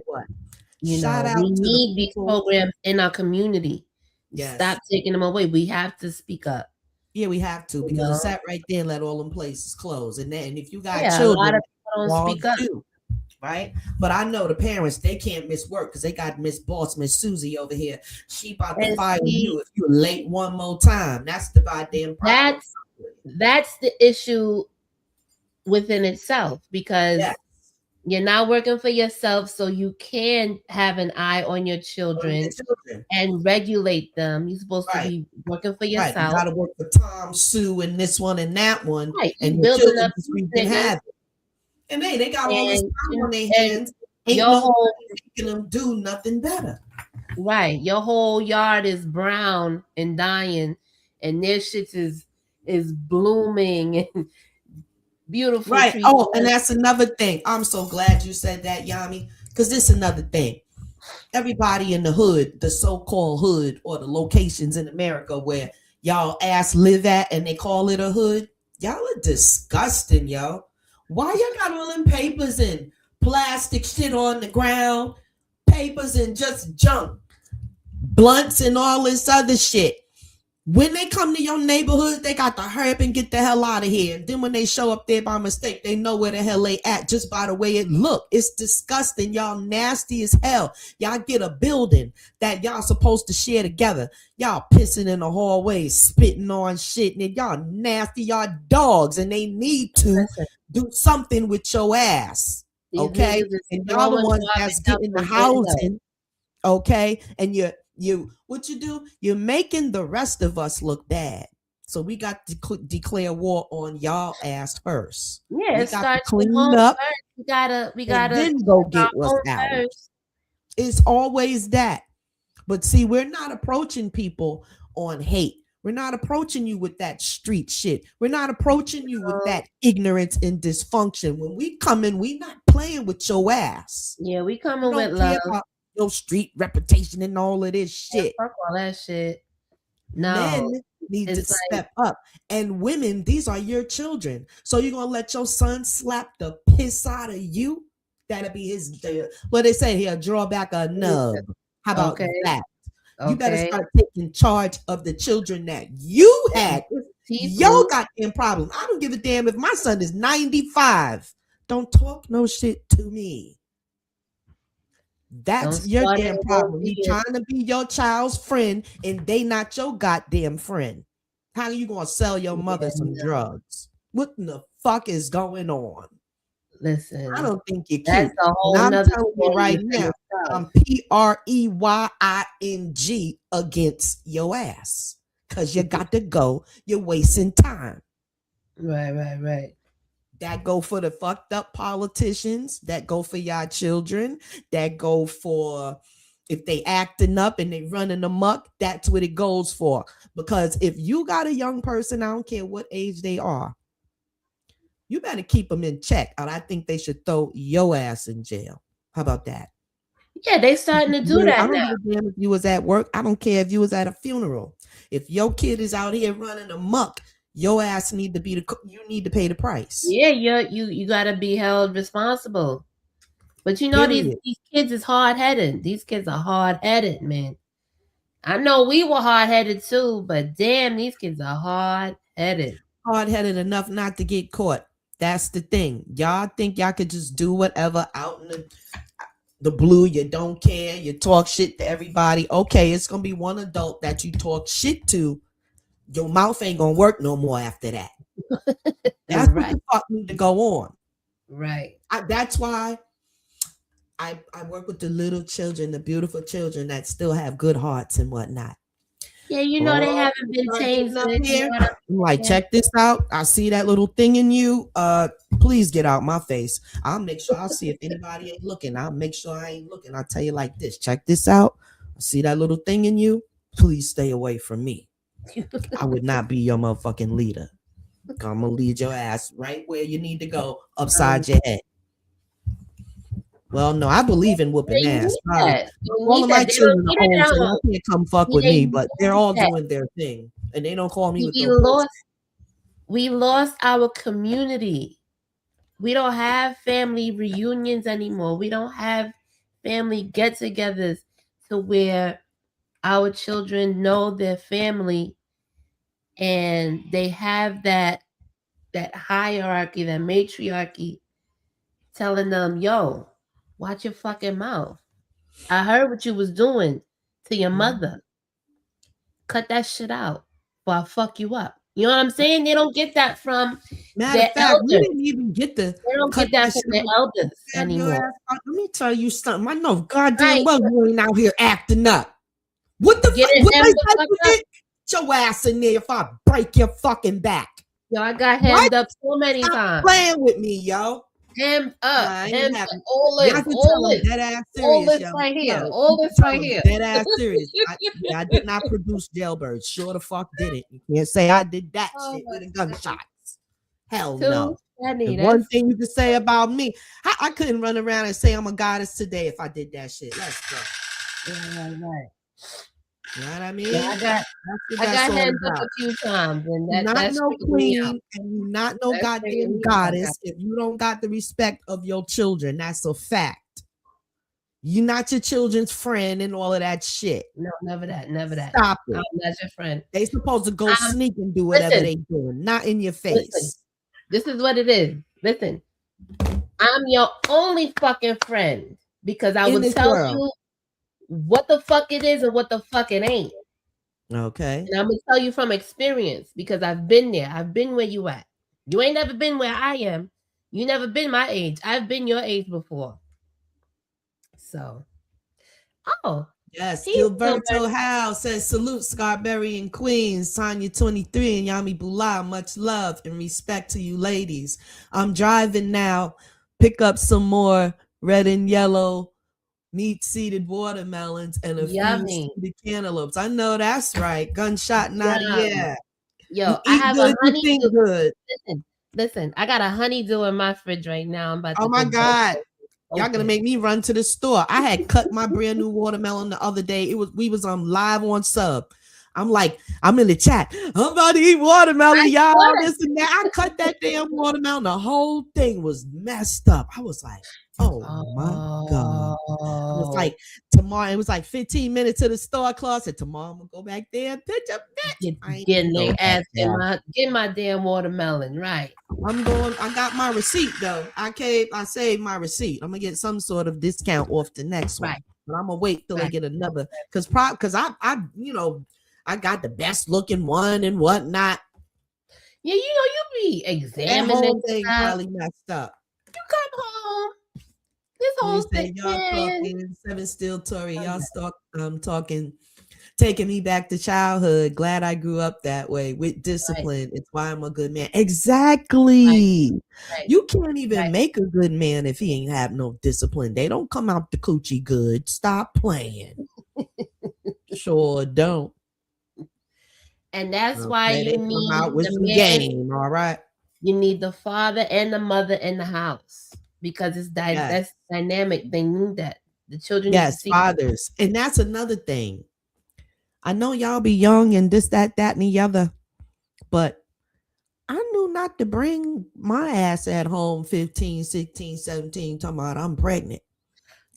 we need these programs in our community. Yes. Stop taking them away. We have to speak up. Yeah, we have to because it sat right there and let all them places close. And then if you got children, a lot of people don't speak up. Right? But I know the parents, they can't miss work because they got Miss Boss, Miss Susie over here. She about to fire you if you're late one more time. That's the goddamn problem. That's the issue within itself because you're not working for yourself, so you can have an eye on your children and regulate them. You're supposed to be working for yourself. Right. You got to work for Tom, Sue, and this one and that one. Right. And building up have it. And they got all this time on their hands. Ain't no making them do nothing better. Right. Your whole yard is brown and dying, and their shit is blooming and beautiful. Right. trees. Oh, and that's another thing. I'm so glad you said that, Yami, because this is another thing. Everybody in the hood, the so-called hood, or the locations in America where y'all ass live at and they call it a hood, y'all are disgusting, yo. Why y'all got all them papers and plastic shit on the ground, papers and just junk, blunts and all this other shit? When they come to your neighborhood, they got to hurry up and get the hell out of here. And then when they show up there by mistake, they know where the hell they at just by the way it look. It's disgusting. Y'all nasty as hell. Y'all get a building that y'all supposed to share together. Y'all pissing in the hallways, spitting on shit. And y'all nasty. Y'all dogs. And they need to do something with your ass. Okay? And y'all the ones that's getting the housing. Okay? And what you do, you're making the rest of us look bad. So we got to declare war on y'all ass first. Yeah, we it got starts to clean with up. We gotta and then go get what's out. First. It's always that. But see, we're not approaching people on hate. We're not approaching you with that street shit. We're not approaching you with that ignorance and dysfunction. When we come in, we not playing with your ass. Yeah, we coming with love. Your street reputation and all of this shit. Fuck all that shit. No. Men need to step up. And women, these are your children. So you're gonna let your son slap the piss out of you? That'll be his what they say here, draw back a nub. How about that? You better start taking charge of the children that you had. Your goddamn problem. I don't give a damn if my son is 95. Don't talk no shit to me. That's your damn problem. You trying to be your child's friend and they not your goddamn friend. How are you gonna sell your mother some drugs? What in the fuck is going on? Listen, I don't think you're cute. That's a whole I'm nother telling you right now, I'm PREYING against your ass. Cause you got to go. You're wasting time. Right. That go for the fucked up politicians. That go for y'all children. That go for if they acting up and they running amok. That's what it goes for. Because if you got a young person, I don't care what age they are, you better keep them in check. And I think they should throw your ass in jail. How about that? Yeah, they starting to do that I don't now. give a damn if you was at work. I don't care if you was at a funeral. If your kid is out here running amok, your ass need to you need to pay the price. Yeah, you gotta be held responsible. But you know, these kids is hard-headed. These kids are hard-headed, man. I know we were hard-headed too, but damn, these kids are hard-headed. Hard-headed enough not to get caught. That's the thing. Y'all think y'all could just do whatever out in the blue. You don't care. You talk shit to everybody. Okay, it's gonna be one adult that you talk shit to. Your mouth ain't gonna work no more after that. That's right. What the fuck need to go on. Right. That's why I work with the little children, the beautiful children that still have good hearts and whatnot. Yeah, you know they haven't been changed up here. I'm like, check this out. I see that little thing in you. Please get out my face. I'll make sure. I'll see if anybody ain't looking. I'll make sure I ain't looking. I'll tell you like this. Check this out. I see that little thing in you. Please stay away from me. I would not be your motherfucking leader. I'm gonna lead your ass right where you need to go, upside your head. Well, no, I believe in whooping ass. All of my children are home, so y'all can't come fuck with me, but they're all doing their thing. And they don't call me with we lost our community. We don't have family reunions anymore. We don't have family get-togethers to where our children know their family and they have that hierarchy, that matriarchy telling them, yo, watch your fucking mouth. I heard what you was doing to your mother. Cut that shit out or I'll fuck you up. You know what I'm saying? They don't get that from their elders. We didn't even get they don't get that from their elders anymore. Let me tell you something. I know goddamn well you ain't out here acting up. What the fuck? Get your ass in there if I break your fucking back. Yo, I got hemmed up so many times. Playing with me, yo. Hemmed up. I ain't Hemmed up. having. All Y'all this. can All tell I'm this. dead ass All serious, this yo. right here. Yo, All you this can tell right I'm here. dead ass serious. I did not produce jailbirds. Sure the fuck did it. You can't say I did that shit with a gunshot. Hell no. Funny. And one thing you can say about me, I couldn't run around and say I'm a goddess today if I did that shit. Let's go. Right. You know what I mean? Yeah, I got hands up a few times, and You're not that's no queen, and you're not no That's goddamn straightened me out. goddess if you don't got the respect of your children. That's a fact. You're not your children's friend and all of that shit. No, never that. Stop it. I'm not your friend. They supposed to go sneak and do whatever they doing, not in your face. Listen, this is what it is. Listen, I'm your only fucking friend because I will tell you what the fuck it is and what the fuck it ain't. Okay. And I'm gonna tell you from experience because I've been there. I've been where you at. You ain't never been where I am. You never been my age. I've been your age before. So, yes, Gilberto Howe says salute Scarberian Queens, Tanya 23 and Yami Bula. Much love and respect to you ladies. I'm driving now. Pick up some more red and yellow meat seeded watermelons and a few seeded cantaloupes. I know that's right. Gunshot Nadia. Yo, I have a honeydew. Good. Listen, I got a honeydew in my fridge right now. I'm about to. Oh my God. Y'all gonna make me run to the store. I had cut my brand new watermelon the other day. We was live on sub. I'm like, I'm in the chat. I'm about to eat watermelon, y'all. This and that. I cut that damn watermelon. The whole thing was messed up. I was like, oh my God. It was like tomorrow. It was like 15 minutes to the store closet. Tomorrow I'm gonna go back there and pitch up that. Getting their ass get my damn watermelon, right? I got my receipt though. I saved my receipt. I'm gonna get some sort of discount off the next one. But I'm gonna wait till I get another because I got the best looking one and whatnot. Yeah, you be examining that whole thing probably messed up. You come home. This whole thing. Y'all talking 7 Steel Tory. Y'all talking, taking me back to childhood. Glad I grew up that way with discipline. It's why I'm a good man. Exactly. Right. You can't even make a good man if he ain't have no discipline. They don't come out the coochie good. Stop playing. Sure don't. And that's why you need the game. All right. You need the father and the mother in the house because it's that's dynamic. They need that. The children. Yes, fathers. And that's another thing. I know y'all be young and this, that, and the other, but I knew not to bring my ass at home 15, 16, 17, talking about I'm pregnant.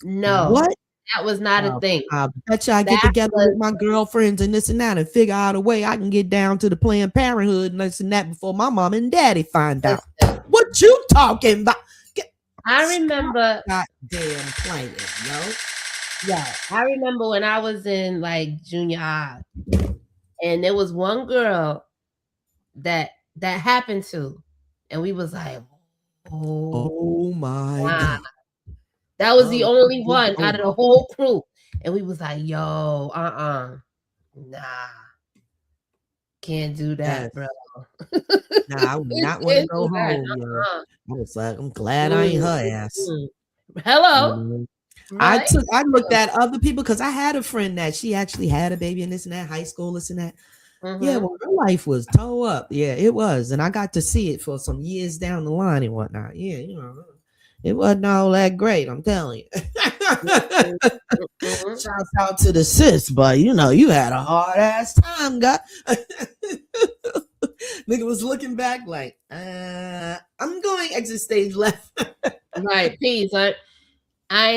No. What? That was not a thing. I bet you I get together with my girlfriends and this and that and figure out a way I can get down to the Planned Parenthood and this and that before my mom and daddy find out. What you talking about? I remember. Goddamn playing, yo. Yeah, I remember when I was in like junior high, and there was one girl that happened to, and we was like, oh my God. That was the only one out of the whole crew. And we was like, yo, nah. Can't do that, bro. Nah, I would not want to go home, yo. I was like, I'm glad I ain't her ass. Hello. Mm-hmm. Right? I looked at other people because I had a friend that she actually had a baby in this and that, high school, this and that. Mm-hmm. Yeah, well, her life was toe up. Yeah, it was. And I got to see it for some years down the line and whatnot. Yeah, it wasn't all that great, I'm telling you. Shouts out to the sis, but you had a hard ass time, guy. Nigga was looking back like, I'm going exit stage left. Right, peace. No. No.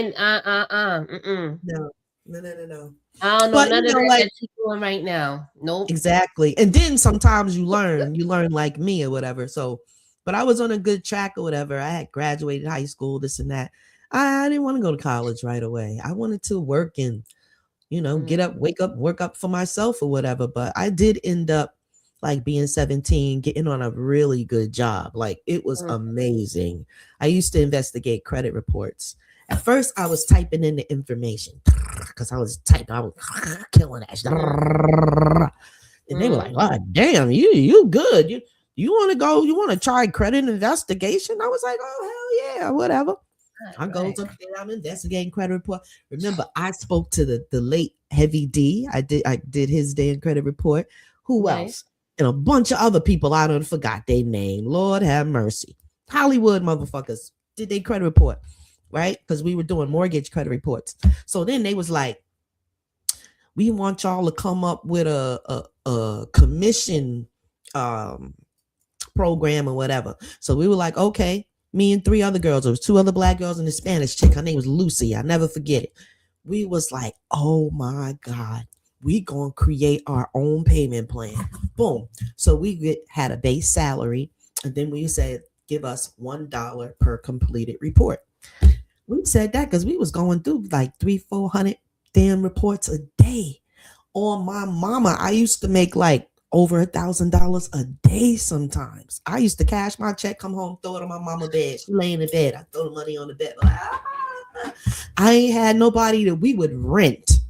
I don't know none of that you're doing right now. Nope. Exactly. And then sometimes you learn like me or whatever. So, but I was on a good track or whatever. I had graduated high school, this and that. I didn't want to go to college right away. I wanted to work and, get up, wake up, work up for myself or whatever. But I did end up like being 17, getting on a really good job. Like it was amazing. I used to investigate credit reports. At first, I was typing in the information because I was killing that. And they were like, "Oh, damn, you good." You want to go? You want to try credit investigation? I was like, oh hell yeah, whatever. I goes up there. I'm investigating credit report. Remember, I spoke to the late Heavy D. I did his day in credit report. Who else? And a bunch of other people. I don't forgot their name. Lord have mercy. Hollywood motherfuckers did their credit report, right? Because we were doing mortgage credit reports. So then they was like, we want y'all to come up with a commission program or whatever. So we were like, okay. Me and 3 other girls. There was 2 other black girls and a Spanish chick. Her name was Lucy. I never forget it. We was like, oh my God, we gonna create our own payment plan. Boom. So we had a base salary, and then we said, give us $1 per completed report. We said that because we was going through like 300-400 damn reports a day. On my mama, I used to make like over $1,000 a day sometimes. I used to cash my check, come home, throw it on my mama bed. She lay in the bed. I throw the money on the bed. I ain't had nobody that we would rent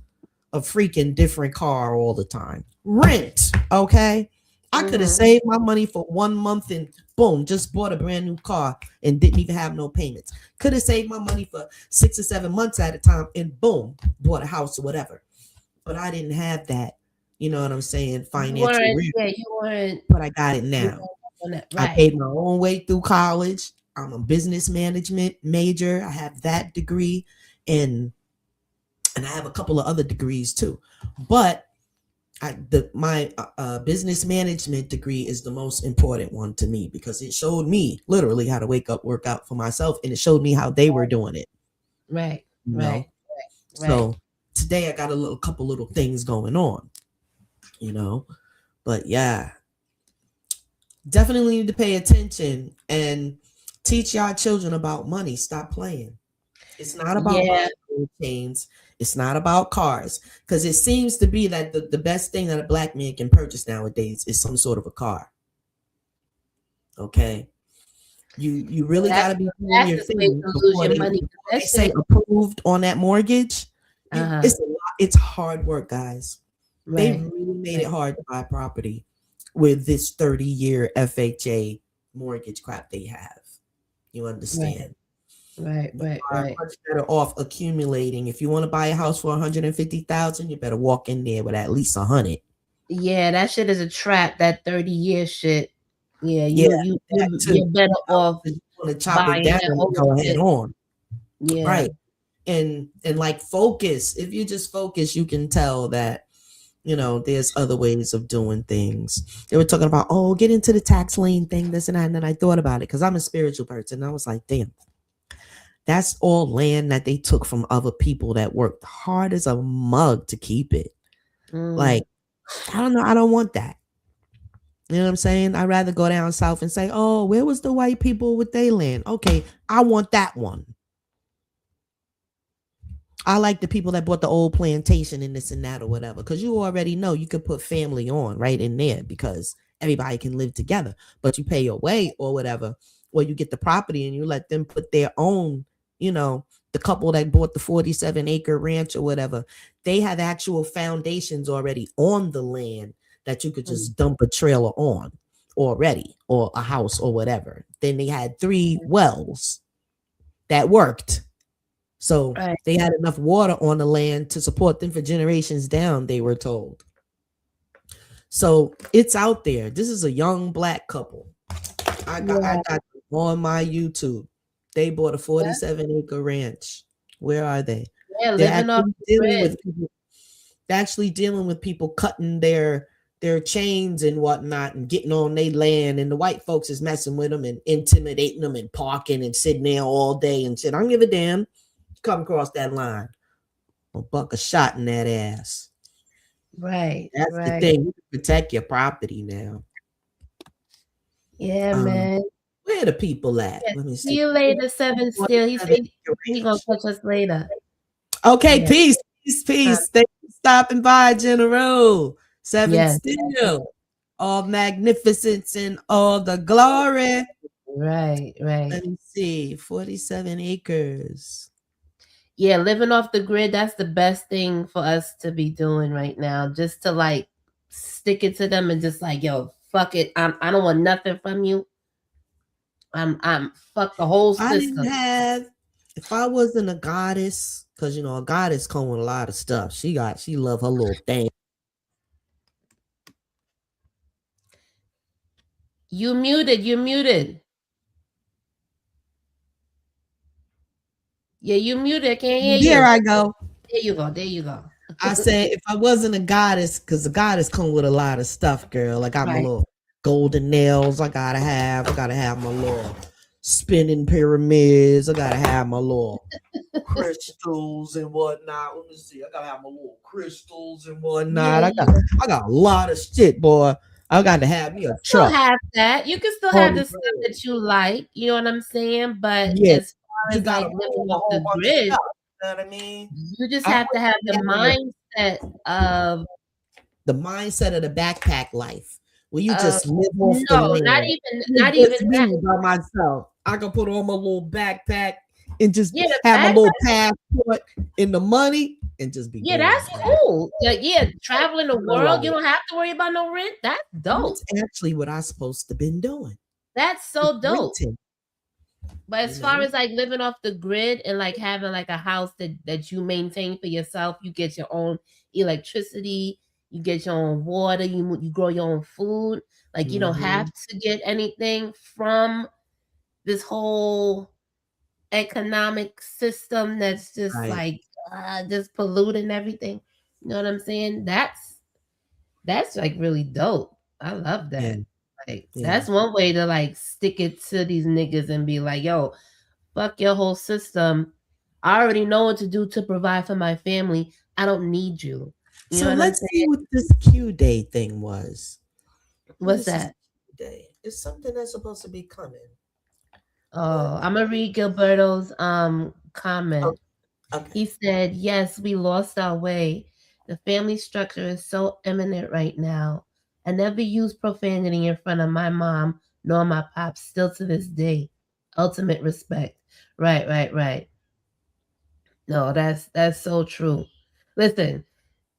a freaking different car all the time. Rent, okay? I could have saved my money for 1 month and boom, just bought a brand new car and didn't even have no payments. Could have saved my money for 6 or 7 months at a time and boom, bought a house or whatever. But I didn't have that. You know what I'm saying? Financial. You weren't. But I got it now. Right. I paid my own way through college. I'm a business management major. I have that degree, and I have a couple of other degrees too. But my business management degree is the most important one to me because it showed me literally how to wake up, work out for myself, and it showed me how they were doing it. Right. You know? So today I got a couple little things going on. You know, but yeah, definitely need to pay attention and teach y'all children about money. Stop playing. It's not about chains. It's not about cars, because it seems to be that the best thing that a black man can purchase nowadays is some sort of a car. Okay, you really got to be doing your thing before they say approved on that mortgage. It's a lot. It's hard work, guys. They really made it hard to buy property with this 30-year FHA mortgage crap they have. You understand? Right. Much better off accumulating. If you want to buy a house for $150,000, you better walk in there with at least $100,000. Yeah, that shit is a trap. That 30-year shit. Yeah, you're better off. You want to chop it down and go ahead on. Yeah. Right. And like focus. If you just focus, you can tell that, you know, there's other ways of doing things. They were talking about, get into the tax lien thing, this and that. And then I thought about it because I'm a spiritual person. And I was like, damn, that's all land that they took from other people that worked hard as a mug to keep it. Like, I don't know. I don't want that. You know what I'm saying? I'd rather go down south and say, where was the white people with their land? Okay, I want that one. I like the people that bought the old plantation and this and that or whatever, because you already know you could put family on right in there because everybody can live together, but you pay your way or whatever, or you get the property and you let them put their own, you know, the couple that bought the 47-acre ranch or whatever, they have actual foundations already on the land that you could just dump a trailer on already, or a house or whatever. Then they had 3 wells that worked. So they had enough water on the land to support them for generations down, they were told. So it's out there. This is a young black couple. I got on my YouTube. They bought a 47-acre ranch. Where are they? Yeah, living off the grid. They're actually dealing with people cutting their chains and whatnot and getting on their land, and the white folks is messing with them and intimidating them and parking and sitting there all day and shit. I don't give a damn. Come across that line, a buck a shot in that ass. Right. That's the thing. You can protect your property now. Yeah, man. Where the people at? Let me see. See you later, 7 still. He's gonna catch us later. Okay, peace. Thanks for stopping by, General. 7 still. All magnificence and all the glory. Right. Let me see. 47 acres. Yeah, living off the grid, that's the best thing for us to be doing right now. Just to like stick it to them and just like, yo, fuck it. I don't want nothing from you. I'm fuck the whole I didn't system. have, if I wasn't a goddess, because a goddess come with a lot of stuff. She love her little thing. You muted. Yeah, you muted. I can't hear you. There I go. There you go. I said if I wasn't a goddess, because the goddess come with a lot of stuff, girl. I got my little golden nails. I gotta have my little spinning pyramids. I gotta have my little crystals and whatnot. Let me see. I gotta have my little crystals and whatnot. I got a lot of shit, boy. I got to have me a truck. Still have that. You can still have the stuff that you like. You know what I'm saying? But as far as like living off the grid, you know what I mean? You just have to have the mindset of the backpack life. Where you just live off the land. Not even me by myself. I can put on my little backpack and just have my little passport and the money and just be that's cool. Traveling the world, you don't have to worry about no rent. That's dope. That's actually what I'm supposed to been doing. That's so dope. But as far as like living off the grid and like having like a house that you maintain for yourself, you get your own electricity, you get your own water, you grow your own food. Like you don't have to get anything from this whole economic system that's just like just polluting everything. You know what I'm saying? That's like really dope. I love that. Like that's one way to like stick it to these niggas and be like, yo, fuck your whole system. I already know what to do to provide for my family. I don't need you. So let's see what this Q Day thing was. What's that? Q Day. It's something that's supposed to be coming. Oh, I'm gonna read Gilberto's comment. Okay. He said, yes, we lost our way. The family structure is so imminent right now. I never used profanity in front of my mom nor my pops, still to this day. Ultimate respect. Right. No, that's so true. Listen,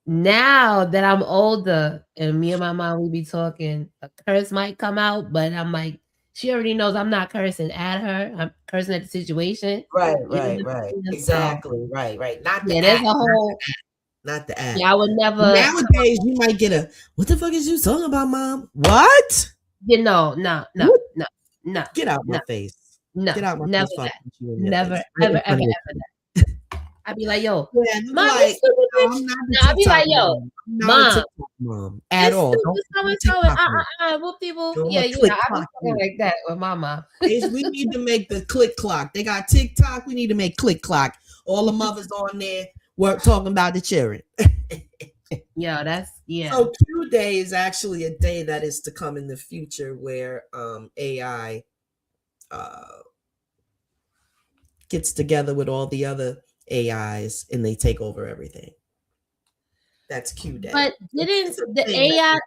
now that I'm older and me and my mom will be talking, a curse might come out, but I'm like, she already knows I'm not cursing at her. I'm cursing at the situation. Right. Exactly. Right. Not the there's a whole... Not the act. Yeah, I would never. Nowadays, you might get what the fuck is you talking about, mom? What? No. Get out my face. No. Get out my never face. Never, ever that. I'd be like, yo, mom, like, I'd be like, yo, mom, at all. What people? I'm talking like that with my mom. We need to make the click clock. They got TikTok. We need to make click clock. All the mothers on there. We're talking about the children. So Q Day is actually a day that is to come in the future where AI gets together with all the other AIs and they take over everything. That's Q Day. But didn't the AI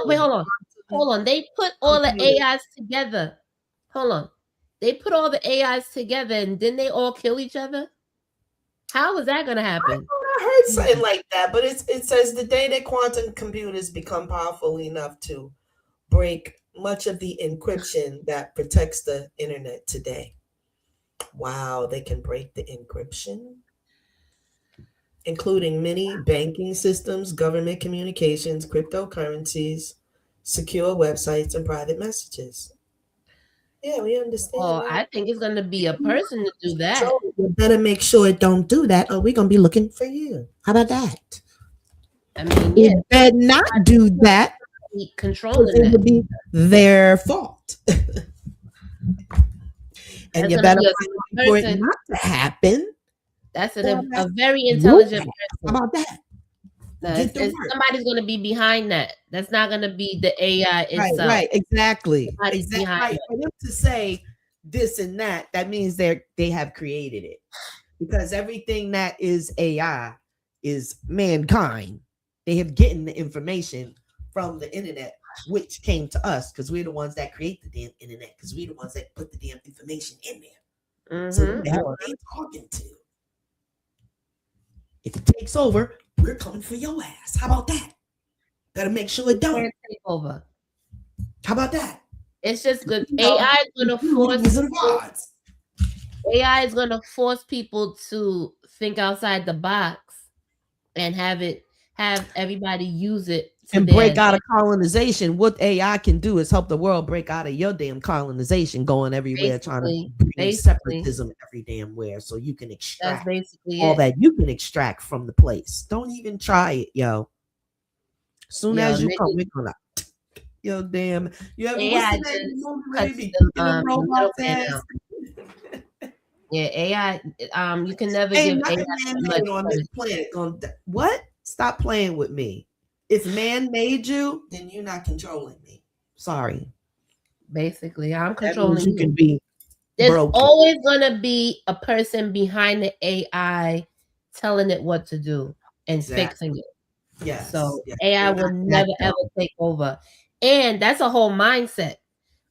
wait, hold on. They put all the AIs together. Hold on. They put all the AIs together and didn't they all kill each other? How is that going to happen? I heard something like that, but it says the day that quantum computers become powerful enough to break much of the encryption that protects the internet today. Wow, they can break the encryption, including many banking systems, government communications, cryptocurrencies, secure websites, and private messages. Yeah, we understand. Well, I think it's going to be a person to do that. So you better make sure it don't do that, or we're going to be looking for you. How about that? I mean, it better not do that. Controlling it would be their fault. And you better find for it not to happen. That's a very intelligent person. How about that? Somebody's going to be behind that. That's not going to be the AI itself. Right, exactly. For them to say this and that means they have created it. Because everything that is AI is mankind. They have gotten the information from the internet, which came to us because we're the ones that create the damn internet, because we're the ones that put the damn information in there. So who the hell are they talking to? If it takes over, we're coming for your ass. How about that? Better make sure it don't take over. How about that? It's just good. You know, AI is gonna force humans and people, gods. AI is gonna force people to think outside the box and have everybody use it to And their break out of colonization. What AI can do is help the world break out of your damn colonization, going everywhere trying to bring separatism every damn where, so you can that's extract basically all it. that you can extract from the place. Don't even try it, yo. Soon Yo, as you come, niggas, we're gonna yo damn. You ever AI what's the name of the just movie where they cuts be kicking them the robots middleman ass? out. Yeah, AI. You can never Ain't give AI nothing that man much made on this credit. planet gonna what? Stop playing with me. If man made you, then you're not controlling me. Sorry. Basically, I'm That means controlling you can you. be There's broken. always gonna be a person behind the AI telling it what to do and Exactly. fixing it. Yes. So yes. AI You're will not never that ever dumb. take over. And that's a whole mindset.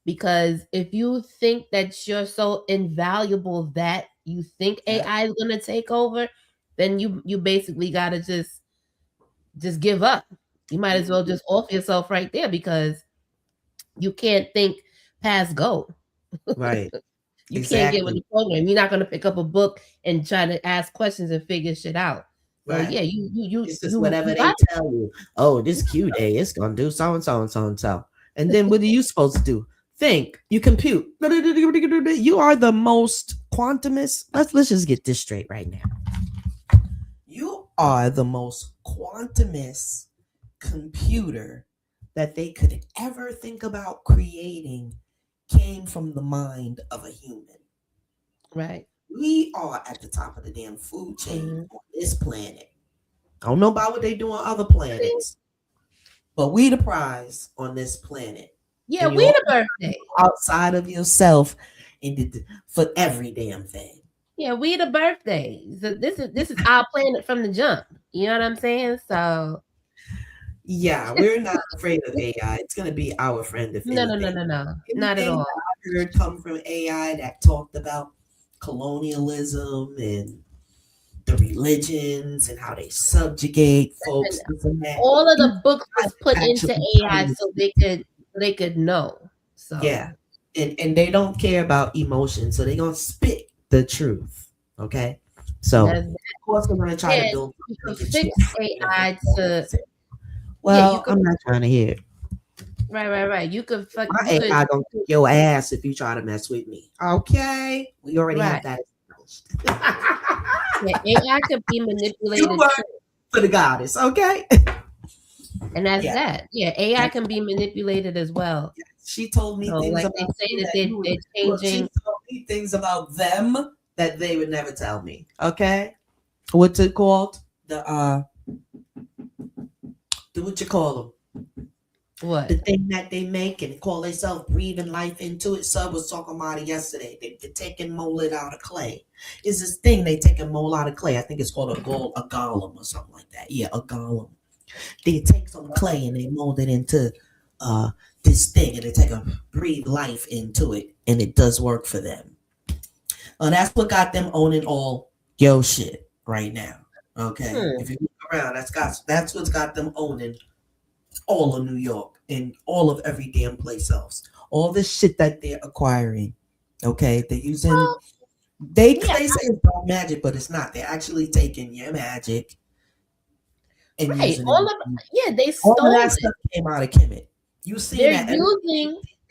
Because if you think that you're so invaluable that you think Yeah. AI is gonna take over, then you basically gotta just give up. You might as well just off yourself right there because you can't think past go. Right. You can't get with Exactly. the program. You're not gonna pick up a book and try to ask questions and figure shit out. So Right. yeah, you It's just whatever they got tell you. Oh, this Q day, it's gonna do so and so and so and so. And then what are you supposed to do? Think. You compute. You are the most quantumist. Let's just get this straight right now. You are the most quantumist computer that they could ever think about creating came from the mind of a human. right. We are at the top of the damn food chain Mhm. on this planet. I don't know about what they do on other planets, but we the prize on this planet. Yeah, And we you're the birthday. outside of yourself for every damn thing. Yeah, we the birthday. So this is our planet from the jump. You know what I'm saying? So Yeah, we're not afraid of AI. It's gonna be our friend if no, anything. not at Anything all. that I heard come from AI that talked about colonialism and the religions and how they subjugate folks, this and that. All of the books was put into Actually AI telling so the they could know. So yeah. And they don't care about emotion, so they're gonna spit the truth. Okay. So that's, of course we're gonna try to yeah, build you can something fix AI to well, you could I'm not trying to hear it. right. You could fuck My you could AI gonna kick your ass if you try to mess with me. Okay. We already have right. that established. Yeah, AI could be You manipulated work too. for the goddess, okay? And that's Yeah. that. Yeah, AI can be manipulated as well. She told me So things like they about say you that that they, you they're look, she changing told me things about them that they would never tell me. Okay. What's it called? The what you call them? what? The thing that they make and call themselves breathing life into it. Sub was talking about it yesterday. They're taking mold out of clay. It's this thing they take a mold out of clay. I think it's called a golem or something like that. Yeah, a golem. They take some clay and they mold it into this thing and they take a breathe life into it and it does work for them. That's what got them owning all yo shit right now. Okay, if you look around, that's what's got them owning all of New York and all of every damn place else. All this shit that they're acquiring. Okay, they're using. Well, They yeah, say it's about magic, but it's not. They're actually taking your magic and right. using All it. of yeah, they All of stole that it. stuff came out of Kemet. You see They're that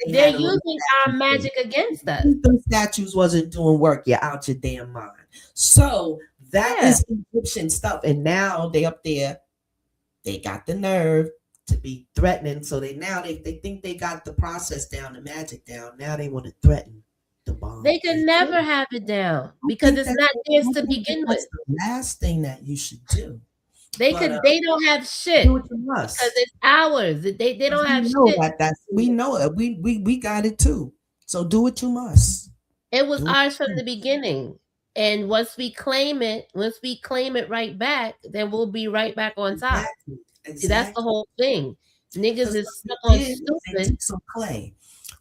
they're using our magic against us. the statues wasn't doing work. You're out your damn mind. So that is Egyptian stuff, and now they up there. They got the nerve to be threatening. So they think they got the process down, the magic down. Now they want to threaten the bomb. They can never have it down because it's not theirs to begin with. That's the last thing that you should do. They don't have shit do what you must. because it's ours. They don't have shit. We know it. We got it too. So do what you must. It was ours from the beginning. And once we claim it right back, then we'll be right back on top. Exactly. See, that's the whole thing. Niggas is stuck on stupid. Some clay.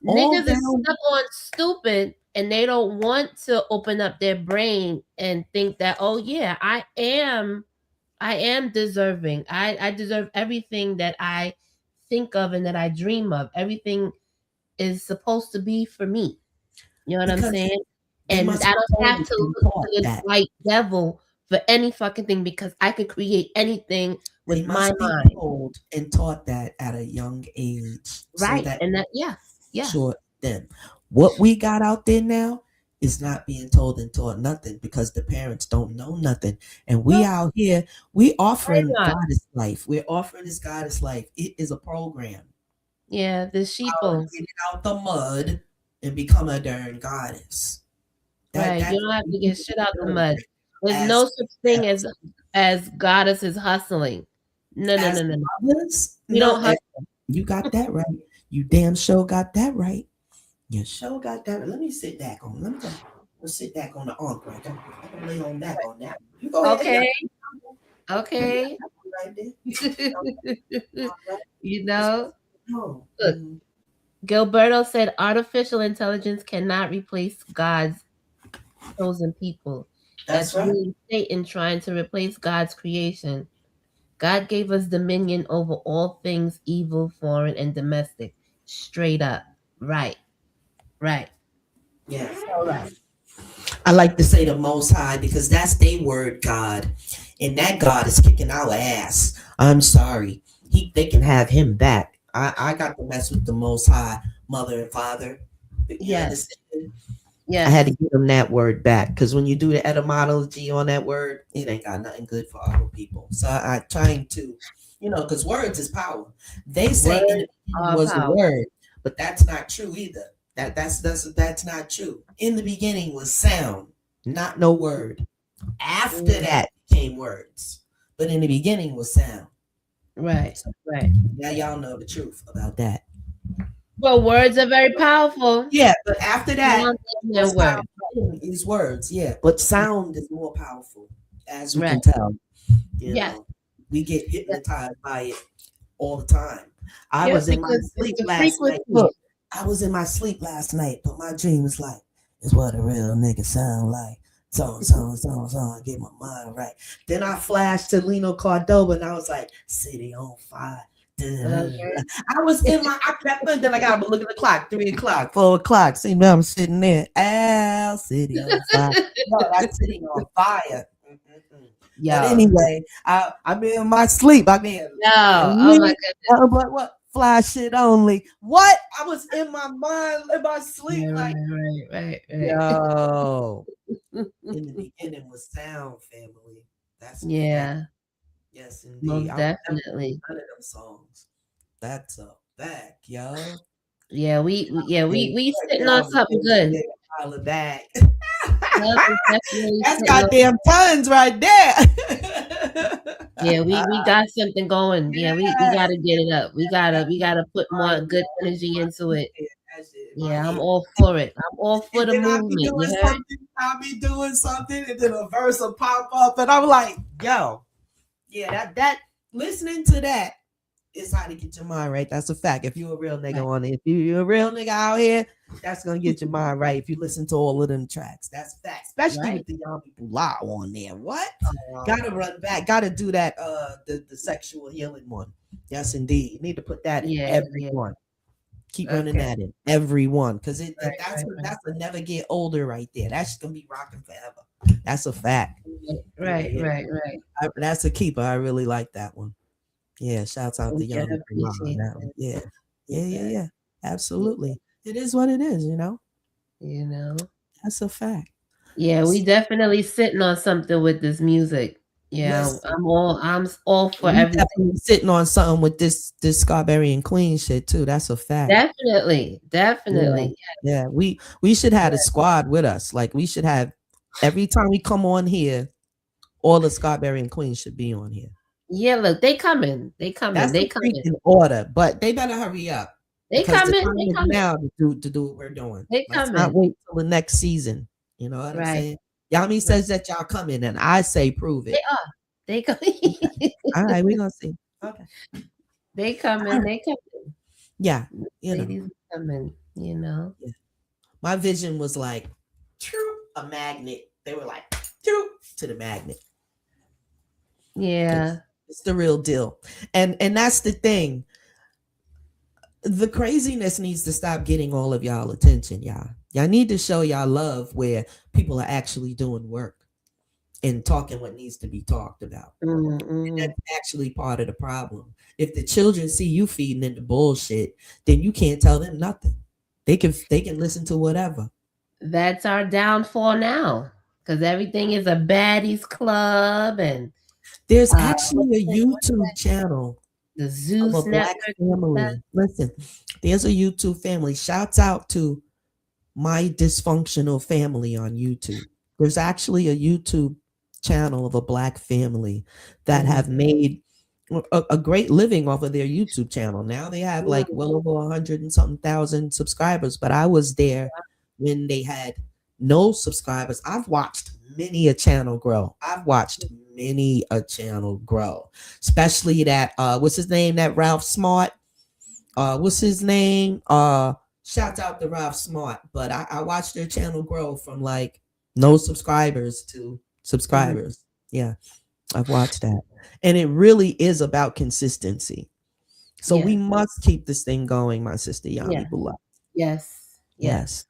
Niggas is stuck on stupid and they don't want to open up their brain and think that, oh yeah, I am deserving. I deserve everything that I think of and that I dream of. Everything is supposed to be for me. You know what Because I'm saying? they And must I have don't have told to and look taught to this that. white devil for any fucking thing because I could create anything They with my must be mind. told and taught that at a young age. Right. So that And that, yeah. sure them. What we got out there now is not being told and taught nothing because the parents don't know nothing. And we out here, we offering not? goddess life. We're offering this goddess life. It is a program. Yeah, the sheeple. Get it out the mud and become a darn goddess. Right. That's You don't have what to we get need shit to out the do mud. There's as no such thing as goddesses hustling. No. mothers. We No, don't hustle. you got that right. You damn sure got that right. You sure got that right. Let me sit back on. Let's sit back on the arm right there. I'm gonna lay on back on that. You go ahead. Okay. Yeah. Okay. Right there. You know? No. Look. Gilberto said artificial intelligence cannot replace God's chosen people. That's right. really Satan trying to replace God's creation. God gave us dominion over all things evil, foreign, and domestic. Straight up. Right. Yeah. All right. I like to say the Most High because that's their word, God, and that God is kicking our ass. I'm sorry. They can have him back. I got to mess with the Most High, Mother and Father. Yes. I had to give them that word back because when you do the etymology on that word, it ain't got nothing good for our people. So I trying to, because words is power. They say it was a word, but that's not true either. That's not true. In the beginning was sound, not no word. After that came words, but in the beginning was sound. Right. So, right. Now y'all know the truth about that. Well, words are very powerful. Yeah, but after that, words. Is words. Yeah, but sound is more powerful, as we Right. can tell. Yes. We get hypnotized by it all the time. I was in my sleep last night. Look, I was in my sleep last night, but my dream was like, "It's what a real nigga sound like." So, get my mind right. Then I flashed to Lino Cordoba, and I was like, "City on fire." I was in I kept thinking, then I got to look at the clock, 3 o'clock, 4 o'clock. See, now I'm sitting there. City on fire. No, that's City on fire. But anyway, I'm in my sleep. I mean, oh my goodness. But what? Flash it only. What? I was in my mind, in my sleep. Right. Yo. In the beginning was sound, family. That's yes, indeed. Most definitely. None of them songs. That's a fact, yo. Yeah, we sitting on something good. Back. That's goddamn tons right there. Yeah, we got something going. Yeah, we gotta get it up. We gotta put more good energy into it. Yeah, I'm all for it. I'm all for the movement. I'll be doing something, and then a verse will pop up, and I'm like, yo, yeah, that listening to that is how to get your mind right. That's a fact. If you're a real nigga on it, if you're a real nigga out here, that's gonna get your mind right. If you listen to all of them tracks, that's a fact. Especially with the young people live on there. What? Gotta run back. Gotta do that. The sexual healing one. Yes, indeed. You need to put that in everyone. Keep running that in everyone, because that's a never get older right there. That's gonna be rocking forever. That's a fact. Right. That's a keeper. I really like that one. Yeah, shouts out to young people. Yeah. Absolutely. It is what it is, That's a fact. Yeah, we definitely sitting on something with this music. Yeah, listen, I'm all for everything. Definitely sitting on something with this Scarberian Queens shit too. That's a fact. Definitely. Yeah. We should have a squad with us. Like we should have every time we come on here, all the Scarberian Queens should be on here. Yeah, look, they coming. That's they coming in order, but they better hurry up. They coming. Now to do what we're doing. They coming. Not wait till the next season. You know what I'm saying? Yami says that y'all coming, and I say prove it. They coming. All right, we're gonna see. Okay. They coming. Yeah, ladies coming. Yeah. My vision was like a magnet. They were like to the magnet. Yeah. It's the real deal. And that's the thing. The craziness needs to stop getting all of y'all attention, y'all. Y'all need to show y'all love where people are actually doing work and talking what needs to be talked about. And Mm-hmm. that's actually part of the problem. If the children see you feeding into bullshit, then you can't tell them nothing. They can listen to whatever. That's our downfall now, because everything is a baddies club and There's what, actually a YouTube channel the of a Zeus black Network and stuff. family. Listen, there's a YouTube family. Shouts out to My Dysfunctional Family on YouTube. There's actually a YouTube channel of a black family that Mhm. have made a great living off of their YouTube channel. Now they have like well over 100 and something thousand subscribers, but I was there when they had no subscribers. I've watched many a channel grow. I've watched many a channel grow, especially that what's his name, that Ralph Smart, what's his name, shout out to Ralph Smart. But I watched their channel grow from like no subscribers to subscribers. Yeah, I've watched that. And it really is about consistency. So we Yes, must keep this thing going, my sister Yami yes, Bula. yes, yes. Yes.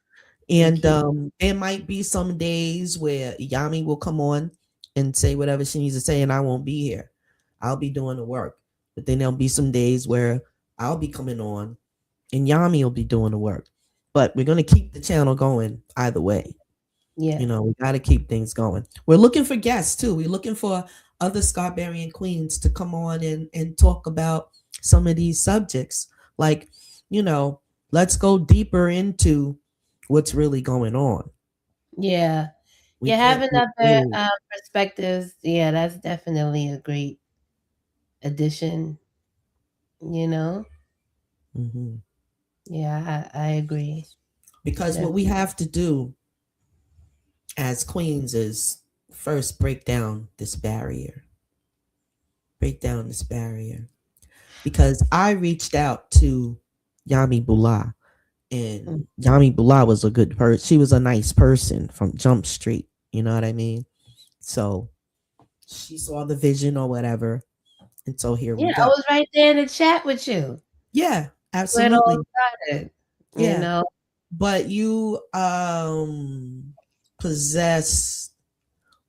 We And keep. there might be some days where Yami will come on and say whatever she needs to say, and I won't be here. I'll be doing the work. But then there'll be some days where I'll be coming on and Yami will be doing the work. But we're gonna keep the channel going either way. Yeah, We got to keep things going. We're looking for guests too. We're looking for other Scarberian queens to come on and talk about some of these subjects. Like, you know, let's go deeper into what's really going on. yeah, We yeah. can't Having just other do. perspectives. Yeah, that's definitely a great addition. You know. Mhm. Yeah, I agree. Because what we have to do as queens is first break down this barrier. Break down this barrier. Because I reached out to Yami Bula, Mm. and Yami Bula was a good person. She was a nice person from Jump Street. You know what I mean? So she saw the vision or whatever. And so here we Yeah, I go. was right there in the chat with you. Yeah, Where it all absolutely. started. You Yeah. know. But you possess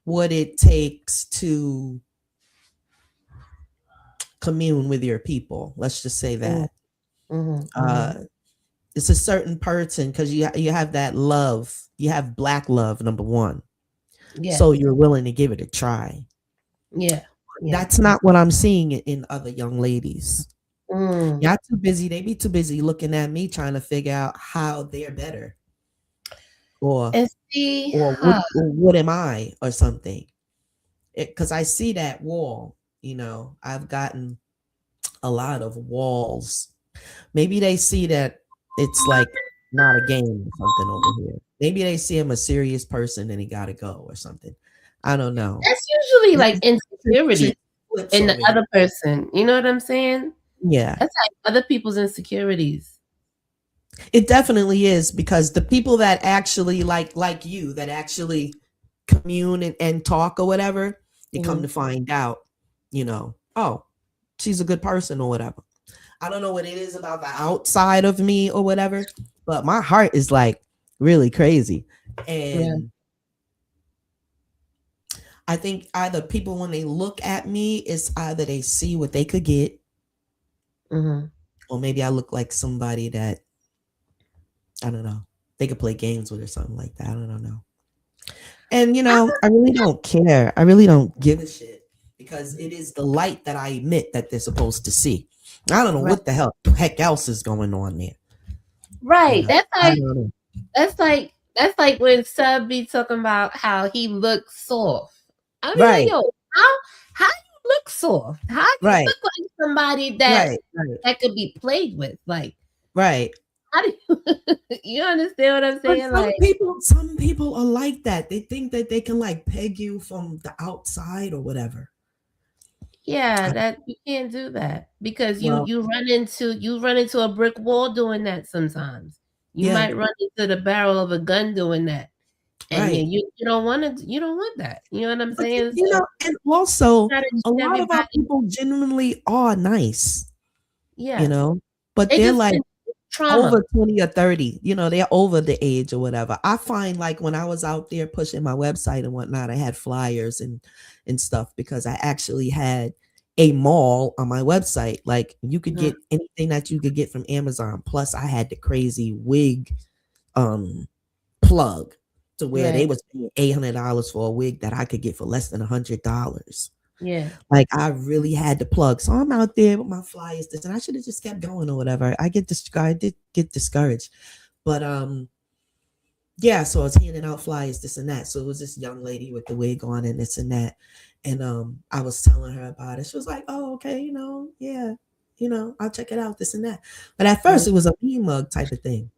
what it takes to commune with your people. Let's just say Mm-hmm, that. mm-hmm. It's a certain person because you have that love. You have black love, number one. Yes. So you're willing to give it a try. Yeah. Yeah. That's not what I'm seeing in other young ladies. Mm. Y'all too busy. They be too busy looking at me trying to figure out how they're better, or And see, what am I, or something. Because I see that wall. I've gotten a lot of walls. Maybe they see that it's like not a game or something over here. Maybe they see him a serious person and he got to go or something. I don't know. that's usually like Trick insecurity flips in the over here. other person. You know what I'm saying? Yeah, That's like other people's insecurities. it definitely is, because the people that actually like you, that actually commune and talk or whatever, you come to find out, oh, she's a good person or whatever. I don't know what it is about the outside of me or whatever, but my heart is like really crazy. And I think either people, when they look at me, it's either they see what they could get, or maybe I look like somebody that, I don't know, they could play games with or something like that. I don't know. And, I really don't care. I really don't give a shit, because it is the light that I emit that they're supposed to see. I don't know what the heck else is going on there. Right. I don't know. That's like when Sub be talking about how he looks soft. I mean, Right. like, yo, how you look soft? How you Right. look like somebody that Right. that could be played with? Like, Right. how do you understand what I'm But saying? some people are like that. They think that they can like peg you from the outside or whatever. Yeah, that you can't do that, because Well, you run into a brick wall doing that sometimes. You yeah. might run into the barrel of a gun doing that. And Right. you don't want that. You know what I'm But saying? and also Gotta a lot of our everybody. people genuinely are nice, Yeah. but They they're just like, trauma. Over 20 or 30, they're over the age or whatever. I find like when I was out there pushing my website and whatnot, I had flyers and stuff because I actually had a mall on my website. Like you could get anything that you could get from Amazon. Plus I had the crazy wig plug to where they was paying $800 for a wig that I could get for less than $100. Yeah. Like I really had to plug. So I'm out there with my flyers, this, and I should have just kept going or whatever. I did get discouraged. But yeah, so I was handing out flyers, this and that. So it was this young lady with the wig on and this and that. And I was telling her about it. She was like, oh, okay, yeah, I'll check it out, this and that. But at first it was a mug type of thing.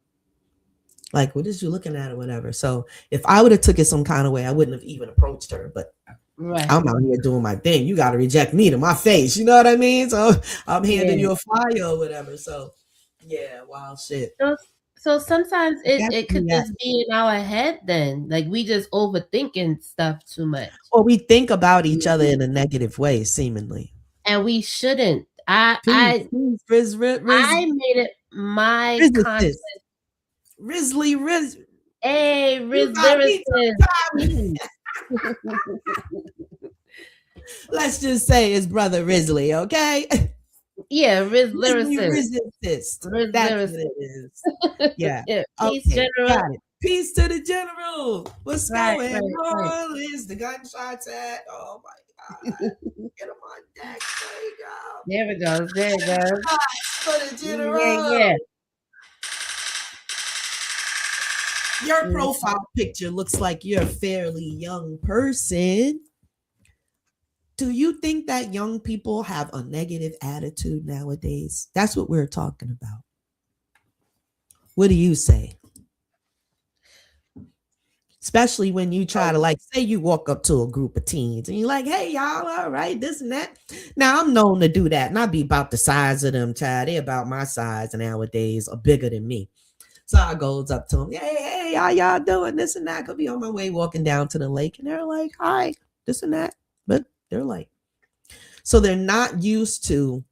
Like, what is you looking at or whatever? So if I would have took it some kind of way, I wouldn't have even approached her. But I'm out here doing my thing. You got to reject me to my face. You know what I mean? So I'm handing you a flyer or whatever. So yeah, wild shit. So sometimes it could just be in our head then. Like we just overthinking stuff too much. Or we think about each other in a negative way, seemingly. And we shouldn't. I made it my conscience. Risley. Hey, Riz. Let's just say it's brother Risley, okay? Yeah, Riz lyricist. That's what it is. Yeah. Peace, General. Got it. Peace to the General. What's going on? Is the gunshots at? Oh my God. Get him on deck. There you go. There it goes. For the General. Yeah. Your profile picture looks like you're a fairly young person. Do you think that young people have a negative attitude nowadays? That's what we're talking about. What do you say? Especially when you try to say you walk up to a group of teens and you're like, hey, y'all, all right, this and that. Now, I'm known to do that. And I be about the size of them, child. They about my size nowadays or bigger than me. So I goes up to them, hey, how y'all doing? This and that. Could be on my way walking down to the lake. And they're like, hi, this and that. But they're like, so they're not used to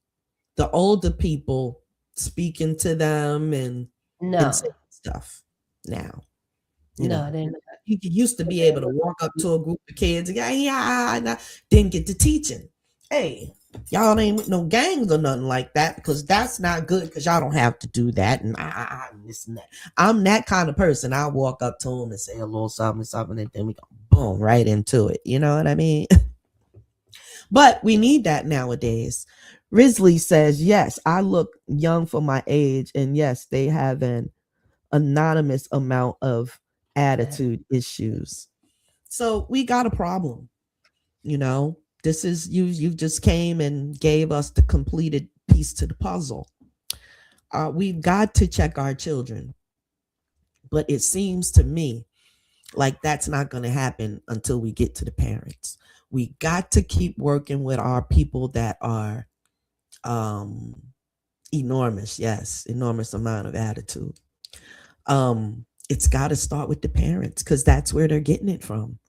the older people speaking to them and saying stuff now. They're not. You used to be able to walk up to a group of kids and didn't get to teaching. Hey, y'all ain't with no gangs or nothing like that because that's not good because y'all don't have to do that and this and that. I'm that kind of person. I walk up to them and say a little something, and then we go boom right into it. You know what I mean? But we need that nowadays. Risley says, yes, I look young for my age. And yes, they have an anonymous amount of attitude issues. So we got a problem. This is you just came and gave us the completed piece to the puzzle. We've got to check our children. But it seems to me like that's not going to happen until we get to the parents. We got to keep working with our people that are enormous amount of attitude. It's got to start with the parents because that's where they're getting it from,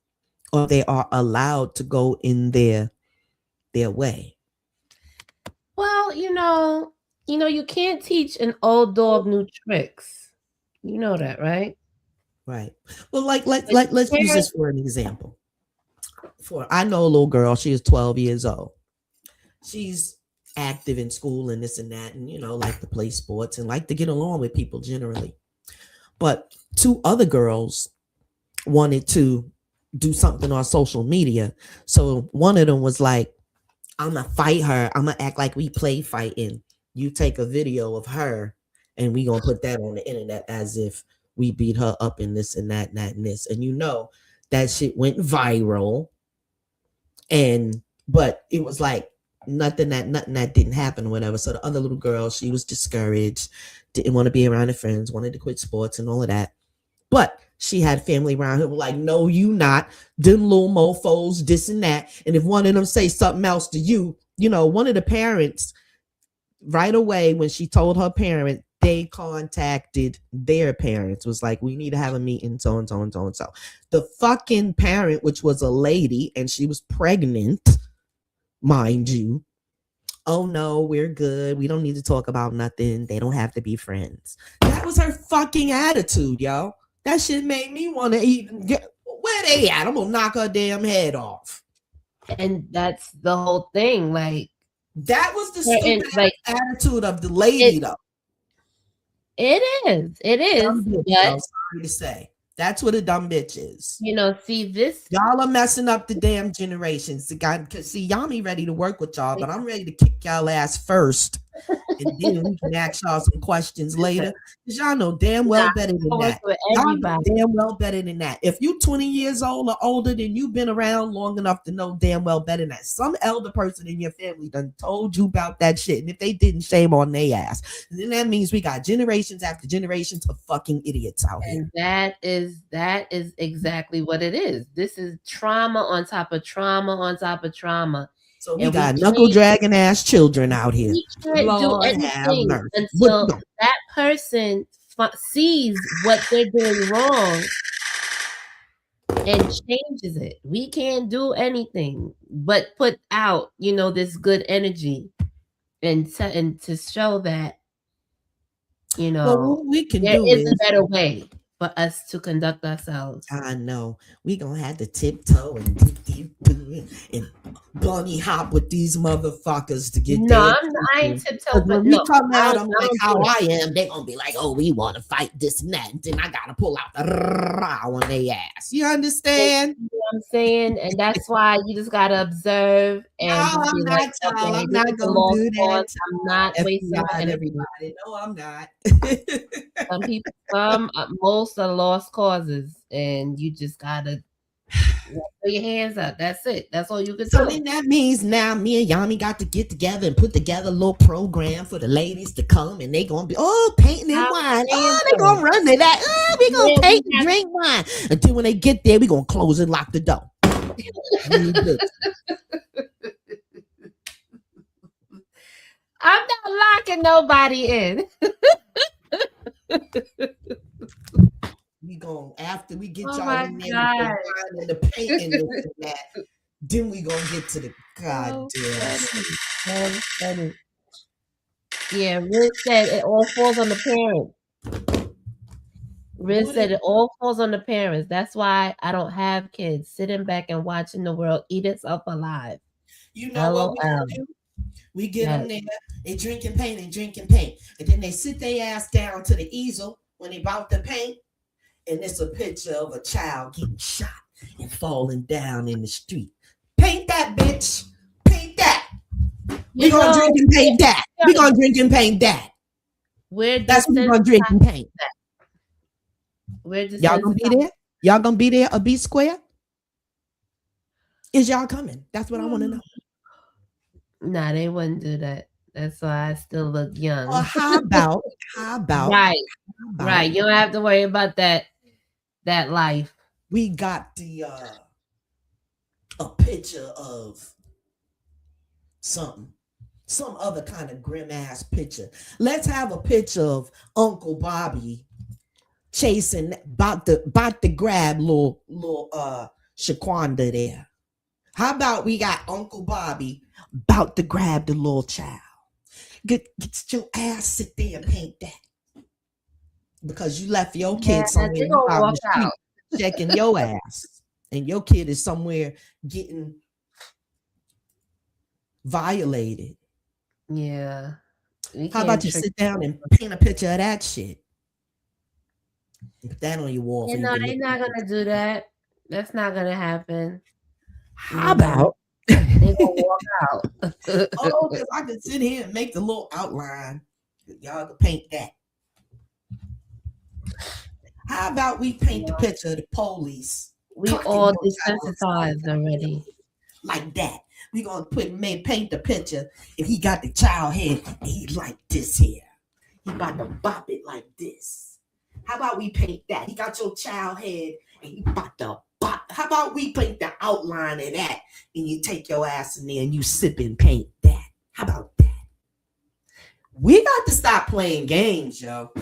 or they are allowed to go in their way. Well, you can't teach an old dog new tricks. You know that, right? Right. Well, let's use this for an example. I know a little girl, she is 12 years old. She's active in school and this and that, and like to play sports and like to get along with people generally. But two other girls wanted to do something on social media. So one of them was like, I'm gonna fight her. I'm gonna act like we play fighting. You take a video of her and we gonna put that on the internet as if we beat her up in this and that and that and this. And that shit went viral. But it was like nothing that didn't happen or whatever. So the other little girl, she was discouraged, didn't want to be around her friends, wanted to quit sports and all of that. But she had family around her who were like, no, you not. Them little mofos, this and that. And if one of them say something else to you, one of the parents right away when she told her parent, they contacted their parents, was like, we need to have a meeting, so and so and so and so. The fucking parent, which was a lady and she was pregnant, mind you, Oh no, we're good. We don't need to talk about nothing. They don't have to be friends. That was her fucking attitude, yo. That shit made me want to even get where they at. I'm gonna knock her damn head off. And that's the whole thing. Like, that was the and, stupid like, attitude of the lady, though. It is. Bitch, but sorry to say. That's what a dumb bitch is. You know, see this. Y'all are messing up the damn generations. Cause see, y'all me ready to work with y'all, but I'm ready to kick y'all ass first. And then we can ask y'all some questions later. Because y'all know damn well better than that. Y'all know damn well better than that. If you 20 years old or older, then you've been around long enough to know damn well better than that. Some elder person in your family done told you about that shit. And if they didn't, shame on their ass. And then that means we got generations after generations of fucking idiots out here. And that is exactly what it is. This is trauma on top of trauma on top of trauma. So we got knuckle dragging ass children out here. We can't do anything until that person sees what they're doing wrong and changes it. We can't do anything but put out, this good energy and to show that, what we can there do is a better way for us to conduct ourselves. I know. We gonna have to tiptoe and bunny hop with these motherfuckers to get I ain't tiptoe, but when we come out, I'm like how I am. They gonna be like, oh, we want to fight this and that, and then I gotta pull out the on their ass. You understand? You know what I'm saying? And that's why you just gotta observe and I'm not gonna do that. I'm not wasting my energy. No, I'm not. Most are lost causes, and you just gotta throw your hands up. That's it. That's all you can do. So then that means now me and Yami got to get together and put together a little program for the ladies to come, and they gonna be painting and wine. They gonna run to that. We gonna paint and drink wine until when they get there, we gonna close and lock the door. I'm not locking nobody in. We gonna after we get y'all in there with the paint and this and that, then we gonna get to the goddamn. Yeah, Riz said it all falls on the parents. Riz said it all falls on the parents. That's why I don't have kids sitting back and watching the world eat itself alive. You know what we gonna do? We get them there, they drinking paint, and then they sit their ass down to the easel when they about to paint, and it's a picture of a child getting shot and falling down in the street. Paint that, bitch. Paint that. We're gonna drink and paint that. We're gonna drink and paint that. That's what we're gonna drink and paint. Y'all gonna be there? Y'all gonna be there at B Square? Is y'all coming? That's what I want to know. Nah, they wouldn't do that. That's why I still look young. Well, how about right. You don't have to worry about that life. We got the a picture of some other kind of grim ass picture. Let's have a picture of Uncle Bobby chasing about to grab little Shaquanda there. How about we got Uncle Bobby about to grab the little child? Get your ass, sit there and paint that. Because you left your kid somewhere out the street checking your ass. And your kid is somewhere getting violated. Yeah. How about you sit down and paint a picture of that shit? Put that on your wall. They're not gonna do that. That's not gonna happen. How about they gonna walk out? Because I can sit here and make the little outline. Y'all can paint that. How about we paint the picture of the police? We all desensitized already. Like that. We gonna paint the picture. If he got the child head, he like this here. He about to bop it like this. How about we paint that? He got your child head and he about to bop. How about we paint the outline of that and you take your ass in there and you sip and paint that? How about that? We got to stop playing games, yo.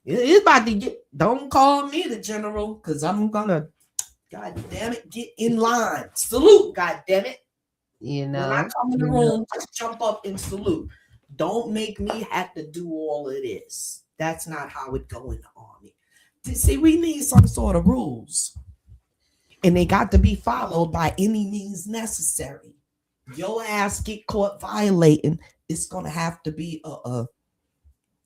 It's about to get, don't call me the general, because I'm gonna, God damn it, get in line. Salute, God damn it. You When I know, come in the room, just jump up and salute. Don't make me have to do all of this. That's not how it go in the army. See, we need some sort of rules, and they got to be followed by any means necessary. Your ass get caught violating, it's gonna have to be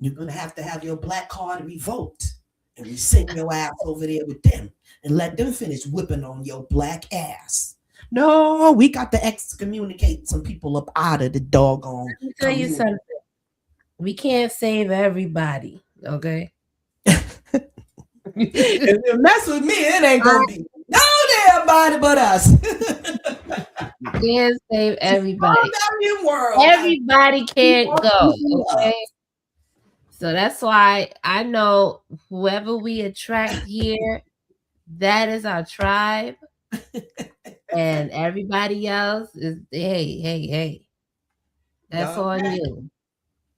you're gonna have to have your black card revoked, and we send your ass over there with them and let them finish whipping on your black ass. No, we got to excommunicate some people up out of the doggone. let me tell you something. We can't save everybody, okay? If you mess with me, it ain't gonna be no damn body but us. We can't save everybody. World, Everybody can't go, okay? So that's why I know whoever we attract here, that is our tribe. And everybody else is, hey. That's Y'all on right. you.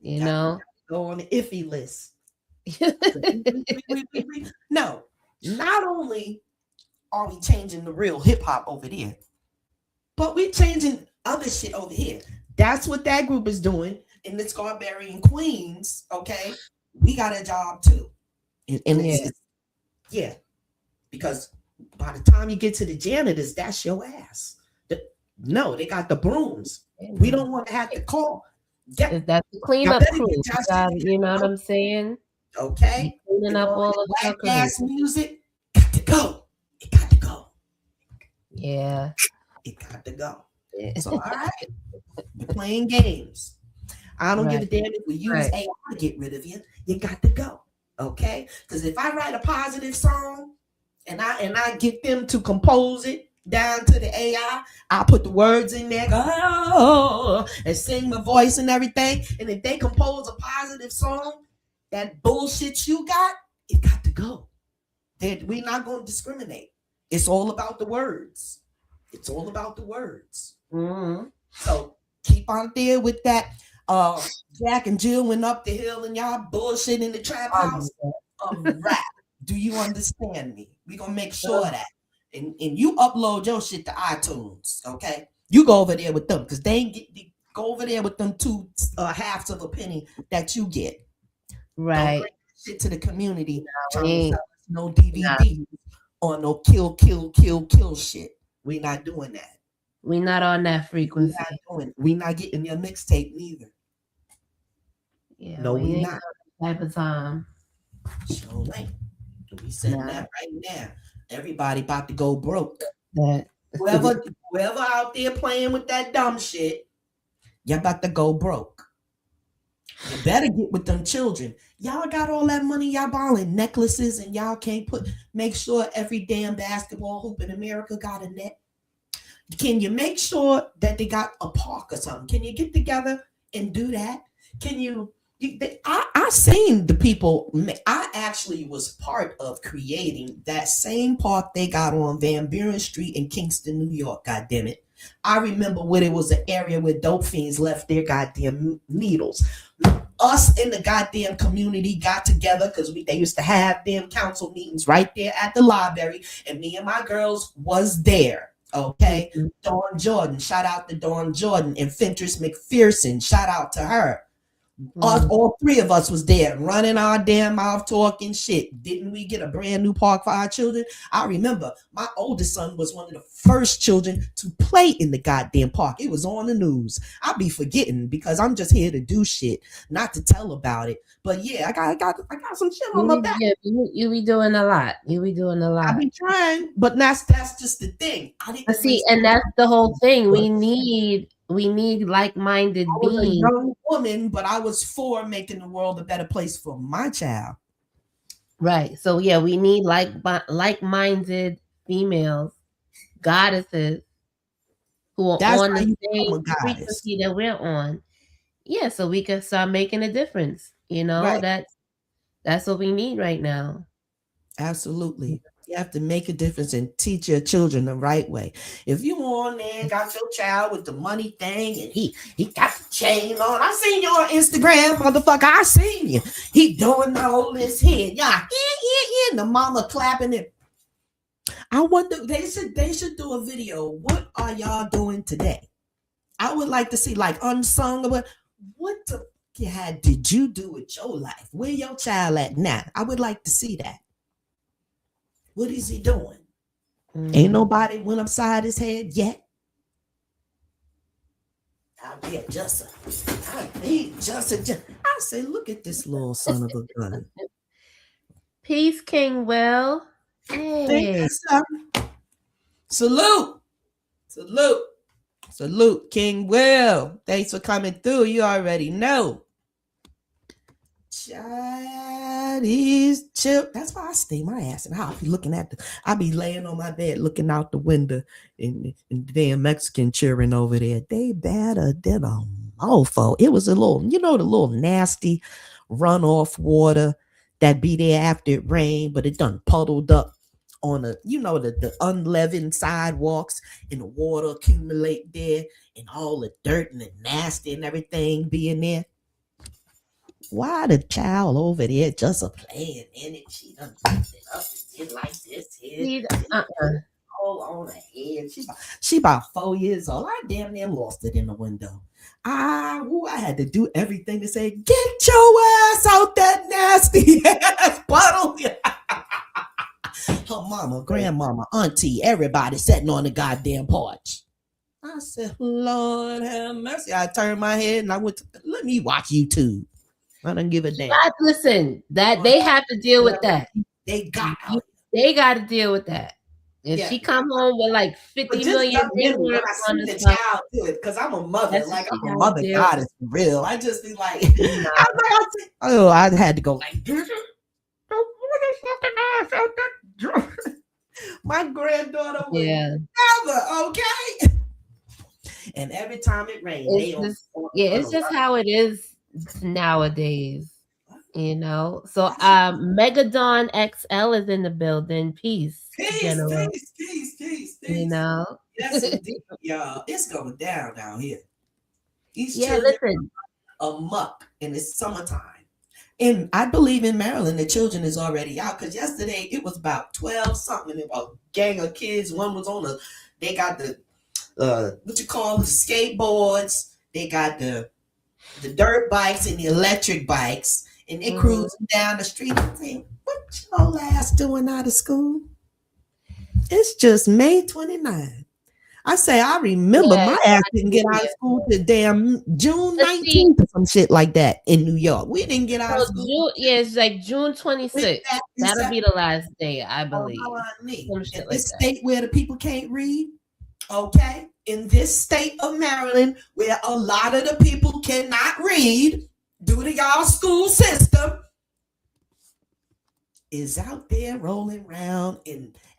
You know? Go on the iffy list. No, not only are we changing the real hip hop over there, but we changing other shit over here. That's what that group is doing in the Scarberian Queens. Okay, we got a job too, and yeah, because by the time you get to the janitors, that's your ass. No, they got the brooms. We don't want to have to call. That's the cleanup crew. You know what I'm saying? Okay, cleaning up all the black ass music. Got to go. It got to go. Yeah, it got to go. So all right, we're playing games. I don't give a damn if we use AI to get rid of you. You got to go. Okay, because if I write a positive song and I get them to compose it down to the AI, I put the words in there, and sing my voice and everything. And if they compose a positive song, that bullshit you got, it got to go. We're not going to discriminate. It's all about the words. It's all about the words. Mm-hmm. So keep on there with that. Jack and Jill went up the hill and y'all bullshit in the trap house. Rap. Do you understand me? We're going to make sure that. And you upload your shit to iTunes, okay? You go over there with them because they ain't go over there with them 2 halves of a penny that you get. Right. Don't bring shit to the community. No DVD or no kill shit. We're not doing that. We're not on that frequency. We're not getting your mixtape neither. Yeah, no, we not. Type of time. So late. We said that right now. Everybody about to go broke. Whoever out there playing with that dumb shit, y'all about to go broke. You better get with them children. Y'all got all that money y'all buying necklaces and y'all can't make sure every damn basketball hoop in America got a net. Can you make sure that they got a park or something? Can you get together and do that? Can you I seen the people. I actually was part of creating that same park they got on Van Buren Street in Kingston, New York. God damn it. I remember when it was an area where dope fiends left their goddamn needles. Us in the goddamn community got together because they used to have damn council meetings right there at the library, and me and my girls was there. Okay, Dawn Jordan, shout out to Dawn Jordan, and Fentress McPherson, shout out to her. All 3 of us was there running our damn mouth talking shit. Didn't we get a brand new park for our children? I remember my oldest son was one of the first children to play in the goddamn park. It was on the news. I'll be forgetting because I'm just here to do shit, not to tell about it. But yeah, I got some shit on my back. You be doing a lot. I be trying, but that's just the thing. And that's the whole thing. We need like-minded beings. I was a young woman, but I was for making the world a better place for my child. Right. So yeah, we need like-minded females, goddesses, who are on the same frequency that we're on. Yeah, so we can start making a difference. You know, right. That's what we need right now. Absolutely. You have to make a difference and teach your children the right way. If you on there, got your child with the money thing, and he got the chain on. I seen you on Instagram, motherfucker. I seen you. He doing all this here. Yeah. And the mama clapping it. I wonder, they should do a video. What are y'all doing today? I would like to see like unsung. What the did you do with your life? Where your child at now? I would like to see that. What is he doing? Ain't nobody went upside his head yet. I need Justin. I say, look at this little son of a gun. Peace, King Will. Hey. Thank you, sir. Salute. Salute, King Will. Thanks for coming through. You already know. Child is chill. That's why I stay my ass in the house. I be looking at I be laying on my bed looking out the window and the damn Mexican cheering over there. They better than a mofo. It was a little, the little nasty runoff water that be there after it rained, but it done puddled up on the unleavened sidewalks, and the water accumulate there, and all the dirt and the nasty and everything being there. Why the child over there just a playing in it? She done picked it up and did like this here. All on her head. She about 4 years old. I damn near lost it in the window. I had to do everything to say, get your ass out that nasty ass puddle. Her mama, grandmama, auntie, everybody sitting on the goddamn porch. I said, Lord have mercy. I turned my head and I went let me watch YouTube. I don't give a damn. Listen, that they have to deal with that. They got to deal with that. If she come home with like 50 million when I see the child do it, because I'm a mother, like I'm a mother goddess for real. I just be like, I had to go like, my granddaughter would never, okay? And every time it rains, it's just how it is nowadays, So Megadon XL is in the building. Peace. Peace. Yes, indeed, y'all. It's going down here. Listen. Amuck, and it's summertime. And I believe in Maryland, the children is already out, because yesterday it was about 12 something, about a gang of kids. One was they got the the skateboards. They got the dirt bikes and the electric bikes, and they cruising down the street. I'm saying, what your ass doing out of school? It's just May 29th. I say, I remember my ass didn't get out of school till damn June 19th or some shit like that in New York. We didn't get out of school. It's like June 26th. That'll be the last day, I believe. In this state where the people can't read, okay? In this state of Maryland, where a lot of the people cannot read due to y'all school system, is out there rolling around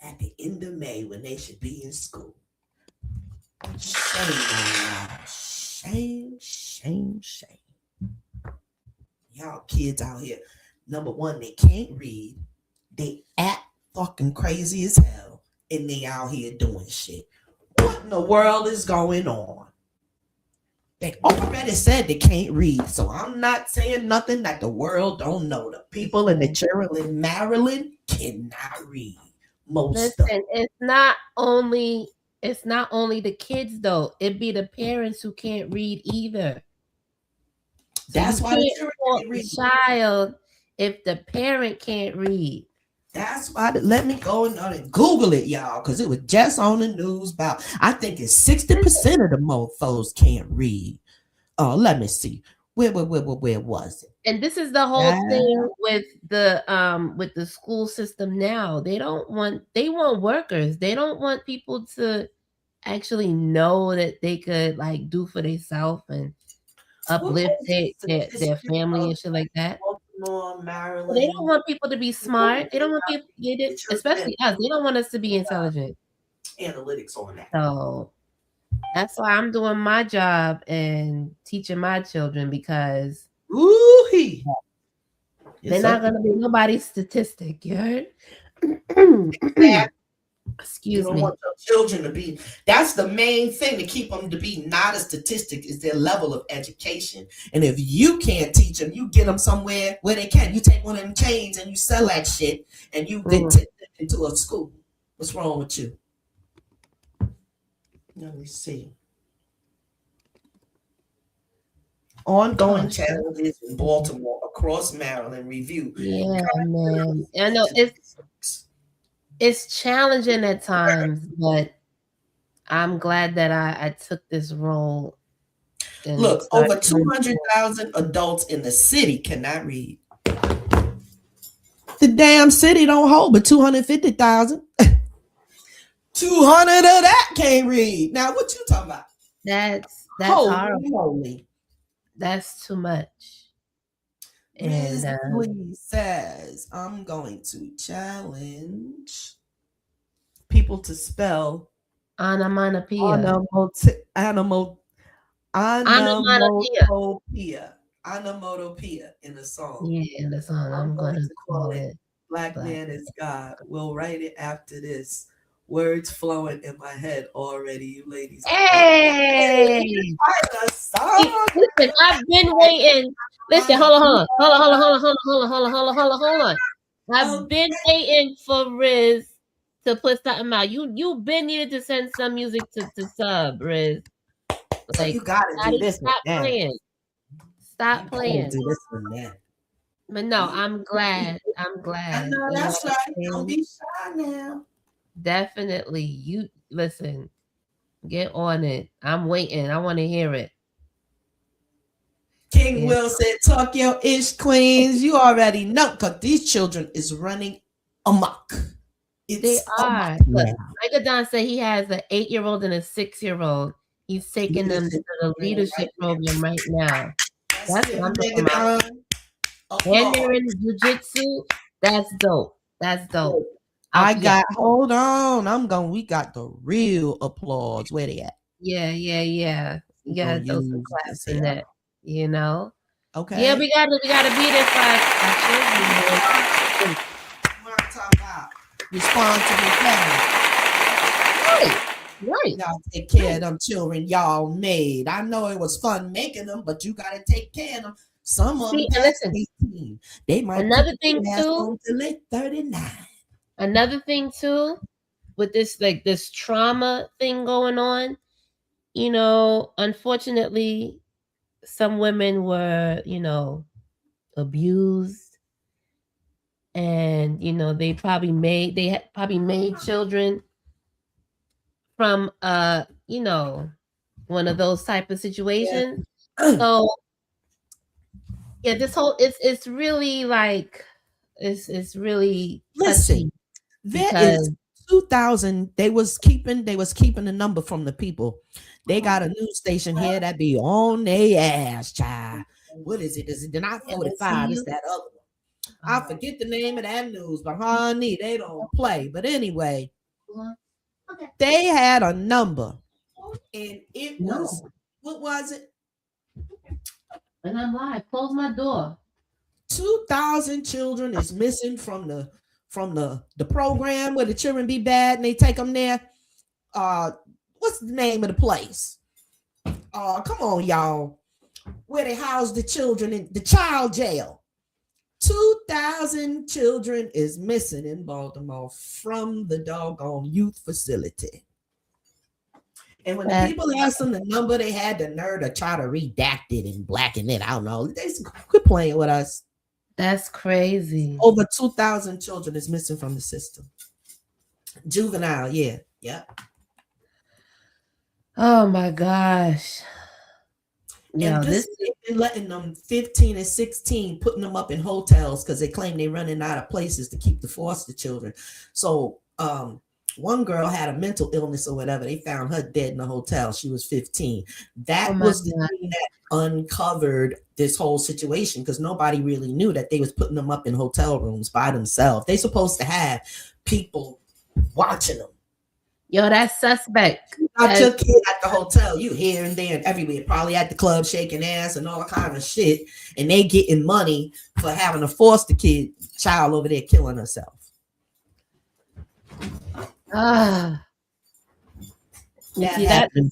at the end of May when they should be in school. Shame. Y'all kids out here, number one, they can't read. They act fucking crazy as hell, and they out here doing shit. What in the world is going on? They already said they can't read, so I'm not saying nothing that the world don't know. The people in the children Maryland cannot read. It's not only the kids though. It be the parents who can't read either. That's why the children can't read. Child, if the parent can't read. That's why let me go and Google it, y'all, because it was just on the news about, I think it's 60% of the mofos can't read. Let me see. Where was it? And this is the whole thing with the school system now. They want workers. They don't want people to actually know that they could like do for themselves and uplift their family and shit like that. Maryland. They don't want people to be smart. They don't want people to get it, especially us. They don't want us to be intelligent. Analytics on that. So that's why I'm doing my job and teaching my children, because they're not going to be nobody's statistic. You heard? Excuse me. You don't want your children to be. That's the main thing to keep them to be not a statistic, is their level of education. And if you can't teach them, you get them somewhere where they can. You take one of them chains and you sell that shit, and you get them into a school. What's wrong with you? Let me see. Ongoing challenges in Baltimore, across Maryland. Review. Yeah, man. I know it's challenging at times, but I'm glad that I took this role. Look, over 200,000 adults in the city cannot read. The damn city don't hold but 250,000. 200 of that can't read. Now, what you talking about? That's horrible. horrible. That's too much. Ms. Lee says, I'm going to challenge people to spell onomatopoeia. Onomatopoeia in the song. Yeah, in the song. I'm going to call it Black Man is God. We'll write it after this. Words flowing in my head already, you ladies. Hey! Listen, I've been waiting. Listen, hold on. I've been waiting for Riz to put something out. You've been needed to send some music to sub, Riz. Like, you gotta do this. Stop playing. Stop playing. Do this one now. But no, I'm glad. I know that's right. Don't be shy now. Definitely. You listen. Get on it. I'm waiting. I want to hear it. King Will said, talk your ish, queens. You already know, because these children is running amok. They are. Look, Micah Don said he has an 8-year-old and a 6-year-old. He's taking them to the leadership program right now. That's what I'm talking about. And they're in jiu-jitsu. That's dope. Hold on. We got the real applause. Where they at? Yeah. You gotta throw some claps in that, you know? Okay. Yeah, we gotta be there for our children. What I'm talking about? Responsible parents. Right. Y'all take care of them children y'all made. I know it was fun making them, but you gotta take care of them. Some of them listen, 18. They might another thing too. Till they're 39. Another thing too, with this trauma thing going on, you know, unfortunately, some women were, you know, abused, and you know they probably made children from you know, one of those type of situations. Yeah. So yeah, this whole it's really like it's really listen. There is 2,000. They was keeping the number from the people. They got a news station here that be on their ass, child. What is it? Is it not 45? It's that other one. I forget the name of that news, but honey, they don't play. But anyway, they had a number, and it was what was it? And I'm live. Close my door. 2,000 children is missing from the program where the children be bad and they take them there. What's the name of the place? Come on, y'all. Where they house the children in the child jail. 2,000 children is missing in Baltimore from the doggone youth facility. And when the people asked them the number, they had the nerve to try to redact it and blacken it. I don't know. They quit playing with us. That's crazy. Over 2,000 children is missing from the system. Juvenile, yeah. Oh my gosh. Yeah, they've been letting them 15 and 16, putting them up in hotels because they claim they're running out of places to keep the foster children. So one girl had a mental illness or whatever. They found her dead in a hotel. She was 15. That was the thing that uncovered this whole situation, because nobody really knew that they was putting them up in hotel rooms by themselves. They supposed to have people watching them. Yo, that's suspect. You got your kid at the hotel, you here and there and everywhere, probably at the club shaking ass and all kind of shit, and they getting money for having a foster child over there killing herself. That happened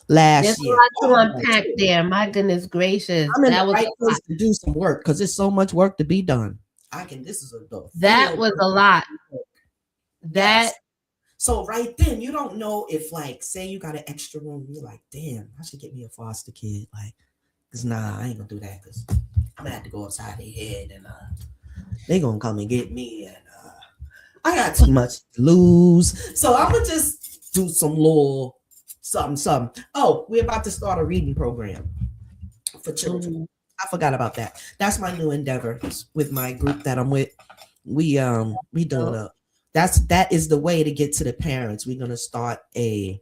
last year. There's a lot to unpack there. My goodness gracious. I'm in the right place to do some work because there's so much work to be done. That was a lot. So right then, you don't know if, like, say you got an extra room, you're like, damn, I should get me a foster kid. Like, Cause nah, I ain't gonna do that. Cause I'm gonna have to go upside their head, and they gonna come and get me, and I got too much to lose. So I'm gonna just do some little something. Oh, we're about to start a reading program for children. I forgot about that. That's my new endeavor with my group that I'm with. We doing that is the way to get to the parents. We're gonna start a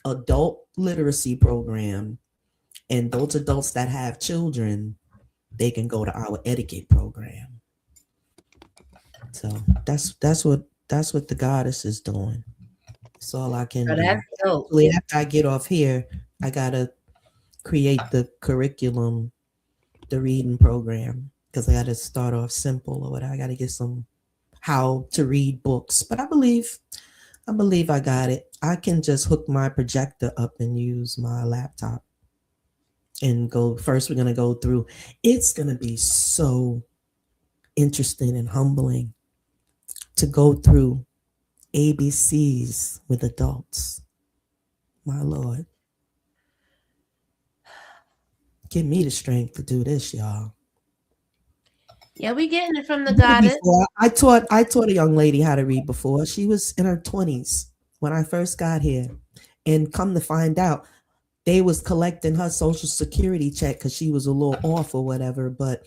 adult literacy program, and those adults that have children, they can go to our etiquette program. So that's what the goddess is doing. That's all I can do. That's dope. Actually, after I get off here, I gotta create the curriculum, the reading program, because I gotta start off simple or whatever. I gotta get some how to read books. But I believe I got it. I can just hook my projector up and use my laptop and go. First, we're gonna go through. It's gonna be so interesting and humbling to go through ABCs with adults. My Lord. Give me the strength to do this, y'all. Yeah, we getting it from the goddess. I taught a young lady how to read before. She was in her 20s when I first got here. And come to find out, they was collecting her social security check because she was a little off or whatever. But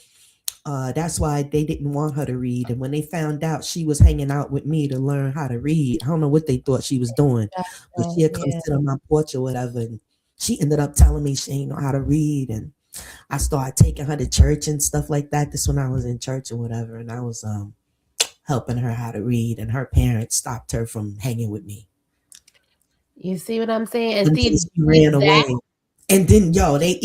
that's why they didn't want her to read. And when they found out she was hanging out with me to learn how to read, I don't know what they thought she was doing. But she had come sit on my porch or whatever. And she ended up telling me she ain't know how to read. And I started taking her to church and stuff like that. This when I was in church or whatever. And I was helping her how to read. And her parents stopped her from hanging with me. You see what I'm saying? And she ran away. And then, yo, they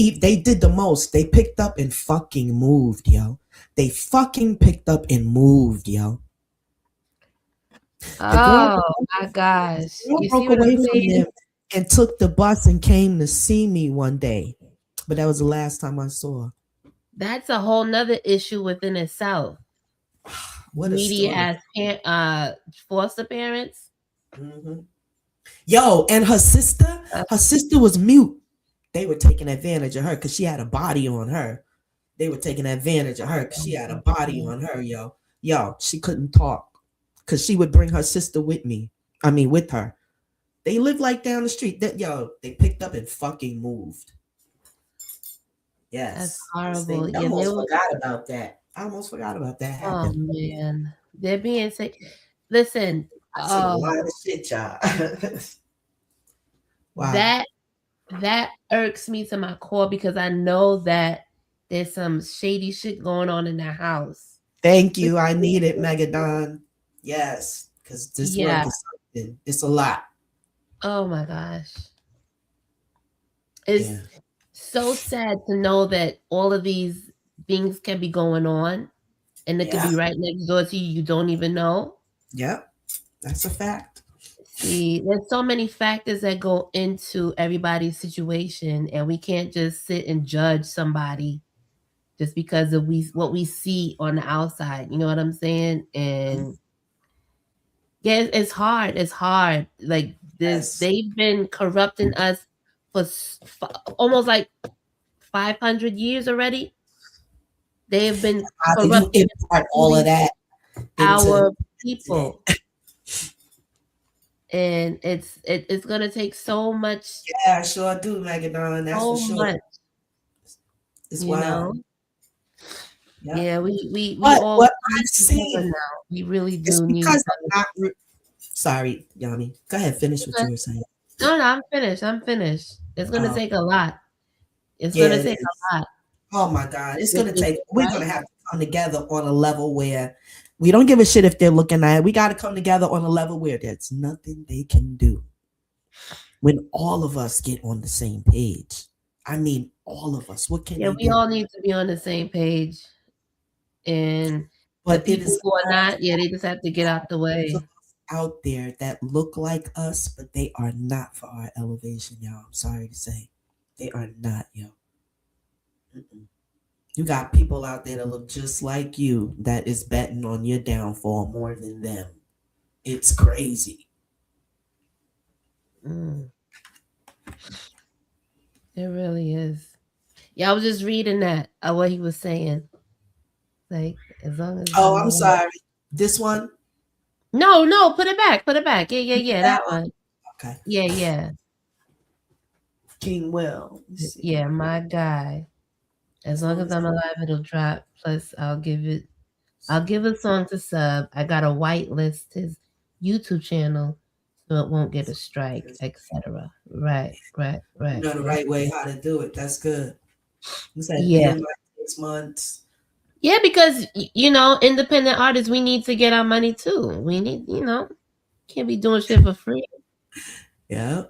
did the most. They picked up and fucking moved, yo. They fucking picked up and moved, yo. Oh my gosh! You broke away from them and took the bus and came to see me one day, but that was the last time I saw her. That's a whole nother issue within itself. What media as foster parents. Mm-hmm. Yo, and her sister was mute. They were taking advantage of her because she had a body on her. They were taking advantage of her because she had a body on her, yo. Yo, she couldn't talk because she would bring her sister with her. They lived like down the street. They picked up and fucking moved. Yes. That's horrible. I almost forgot about that. Oh, man. They're being sick. Listen. I see a lot of shit, y'all. Wow. That irks me to my core because I know that there's some shady shit going on in their house. Thank you. I need it, Megadon. Yes, because this work is something. It's a lot. Oh my gosh. It's so sad to know that all of these things can be going on and it could be right next door to you. You don't even know. Yep. That's a fact. See, there's so many factors that go into everybody's situation, and we can't just sit and judge somebody just because of what we see on the outside. You know what I'm saying? And yeah, it's hard. It's hard. Like this, they've been corrupting us for almost like 500 years already. They've been corrupting all of that our people. And it's gonna take so much. Yeah, I sure do, Megadon. That's so for sure. Much. It's wild. Yep. Yeah, we all. What I've seen now, we really do need. Sorry, Yami. Go ahead, finish what you were saying. No, I'm finished. It's gonna take a lot. It's gonna take a lot. Oh my God, it's gonna take. We're gonna have to come together on a level where. We don't give a shit if they're looking at it. We got to come together on a level where there's nothing they can do. When all of us get on the same page. I mean, all of us. What can we do? All need to be on the same page. But people who are not, they just have to get out the way. Out there that look like us, but they are not for our elevation, y'all. I'm sorry to say. They are not, yo. You got people out there that look just like you that is betting on your downfall more than them. It's crazy. It really is. Yeah, I was just reading that what he was saying. Like, as long as Oh, I'm sorry. This one? No, put it back. Yeah, that one. Okay. Yeah. King Will. Yeah, my guy. As long as I'm alive, it'll drop. Plus, I'll give a song to sub. I got to whitelist his YouTube channel so it won't get a strike, etc. Right. You know the right way how to do it. That's good. You said yeah. 6 months. Yeah, because independent artists, we need to get our money too. We need, can't be doing shit for free. Yeah.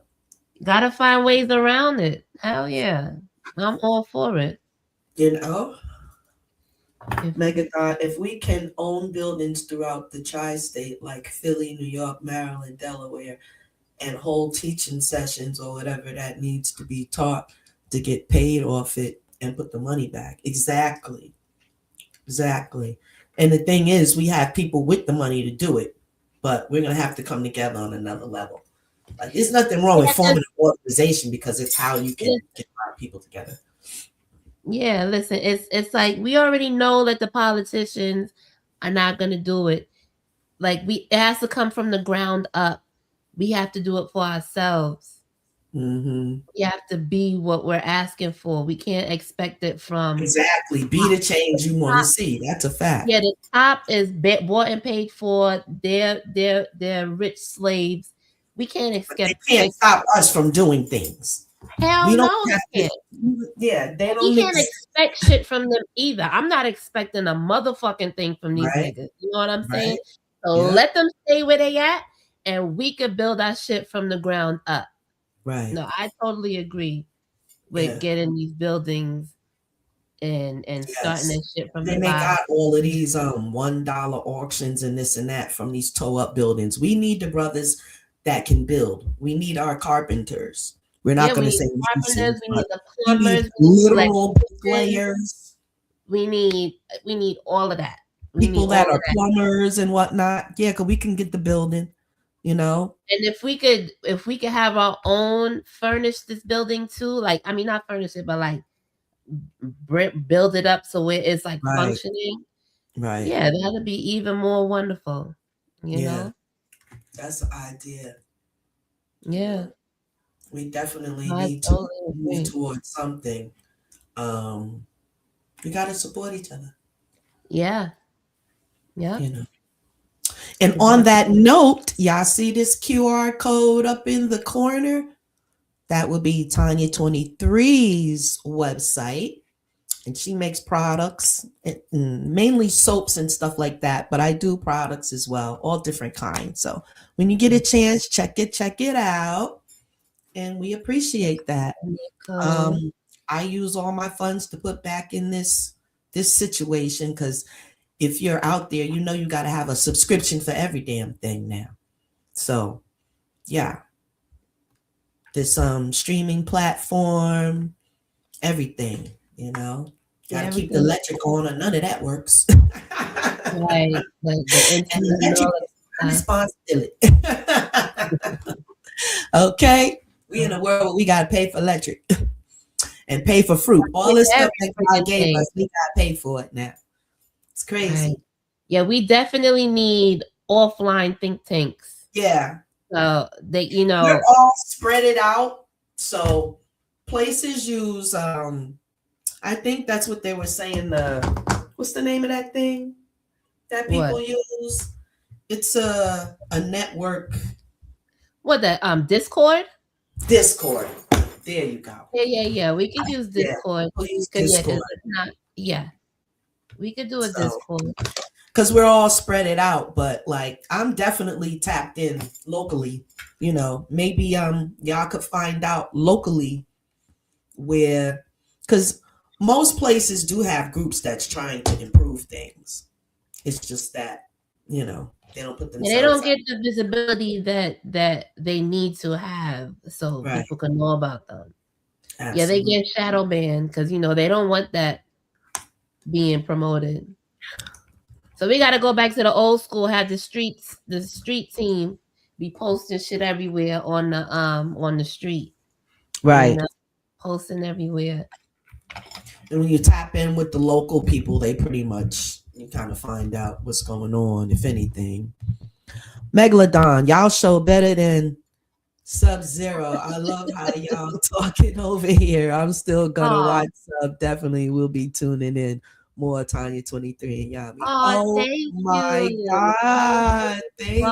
Gotta find ways around it. Hell yeah. I'm all for it. Megathon, if we can own buildings throughout the tri-state like Philly, New York, Maryland, Delaware, and hold teaching sessions or whatever that needs to be taught to get paid off it and put the money back. Exactly. And the thing is, we have people with the money to do it, but we're going to have to come together on another level. Like, there's nothing wrong with forming an organization because it's how you can get a lot of people together. Yeah, listen, it's like we already know that the politicians are not going to do it. Like, it has to come from the ground up. We have to do it for ourselves. Mm-hmm. We have to be what we're asking for. We can't expect it from exactly. Be the change you want to see. That's a fact. Yeah, the top is bought and paid for. They're rich slaves. We can't expect. They can't stop us from doing things. Hell we don't no, have they to, yeah, they don't. We can't expect shit from them either. I'm not expecting a motherfucking thing from these niggas. You know what I'm saying? So let them stay where they at, and we could build our shit from the ground up. Right. No, I totally agree with getting these buildings and starting that shit from the bottom. They got all of these $1 auctions and this and that from these toe up buildings. We need the brothers that can build. We need our carpenters. We're not going to say carpenters. We need the plumbers. Literal bricklayers. We need all of that. People that are plumbers and whatnot. Yeah, because we can get the building. And if we could have our own furnish this building too, like, I mean, not furnish it, but like build it up so it's like functioning. Right. Yeah, that'd be even more wonderful. You know? That's the idea. Yeah. We definitely need to move towards something. We got to support each other. Yeah. Yeah. And on that note, y'all see this QR code up in the corner? That would be Tanya 23's website. And she makes products, mainly soaps and stuff like that. But I do products as well, all different kinds. So when you get a chance, check it out. And we appreciate that. I use all my funds to put back in this situation because if you're out there, you got to have a subscription for every damn thing now. So, yeah. This streaming platform, everything, got to keep the electric on or none of that works. Right. Like the electric responsibility. Okay. We in a world where we got to pay for electric and pay for fruit. All this stuff that God gave us, we got to pay for it now. It's crazy. Right. Yeah, we definitely need offline think tanks. Yeah. So they, we're all spread it out. So places use, I think that's what they were saying. What's the name of that thing that people use? It's a network. What, the Discord? Discord. There you go. Yeah. We could use Discord. We'll use Discord. We could do a Discord. Because we're all spread it out, but like I'm definitely tapped in locally. Maybe y'all could find out locally where, because most places do have groups that's trying to improve things. It's just that they don't put themselves. And they don't get the visibility that they need to have, so people can know about them. Absolutely. Yeah, they get shadow banned because they don't want that being promoted. So we got to go back to the old school. Have the street team be posting shit everywhere on the street, right? Posting everywhere. And when you tap in with the local people, they pretty much, you kind of find out what's going on, if anything. Megalodon, y'all show better than Sub-Zero. I love how y'all talking over here. I'm still gonna watch Sub. Definitely will be tuning in more. Tanya 23 and Yami. Oh my God. Thank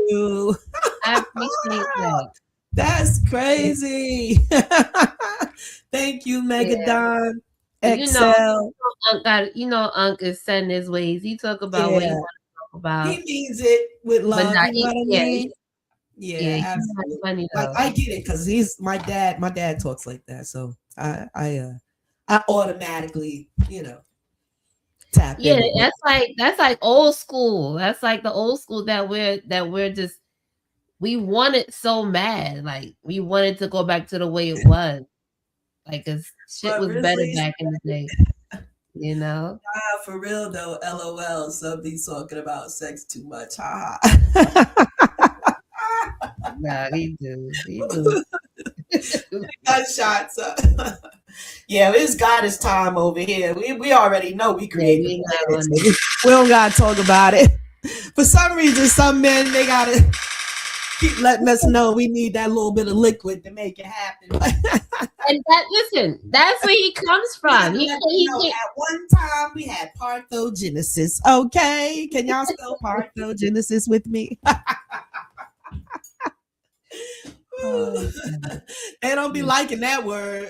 you. I appreciate that. That's crazy. Thank you, Megadon. Excel. Unc is setting his ways. He talk about what he want to talk about. He means it with love. But you know what I mean? Yeah, absolutely. Funny though. I get it because he's my dad. My dad talks like that, so I automatically, tap in. Yeah, that's like old school. That's like the old school that we're just we want it so mad. Like we wanted to go back to the way it was. Like cause shit was better back in the day. For real though, LOL. Somebody's talking about sex too much. Ha. Nah, he do. Gunshots. Yeah, it's Goddess time over here. We already know we created it. We don't gotta talk about it. For some reason, some men they gotta keep letting us know we need that little bit of liquid to make it happen. And that's where he comes from. At one time we had parthogenesis. Okay, can y'all spell parthogenesis with me? They don't be liking that word.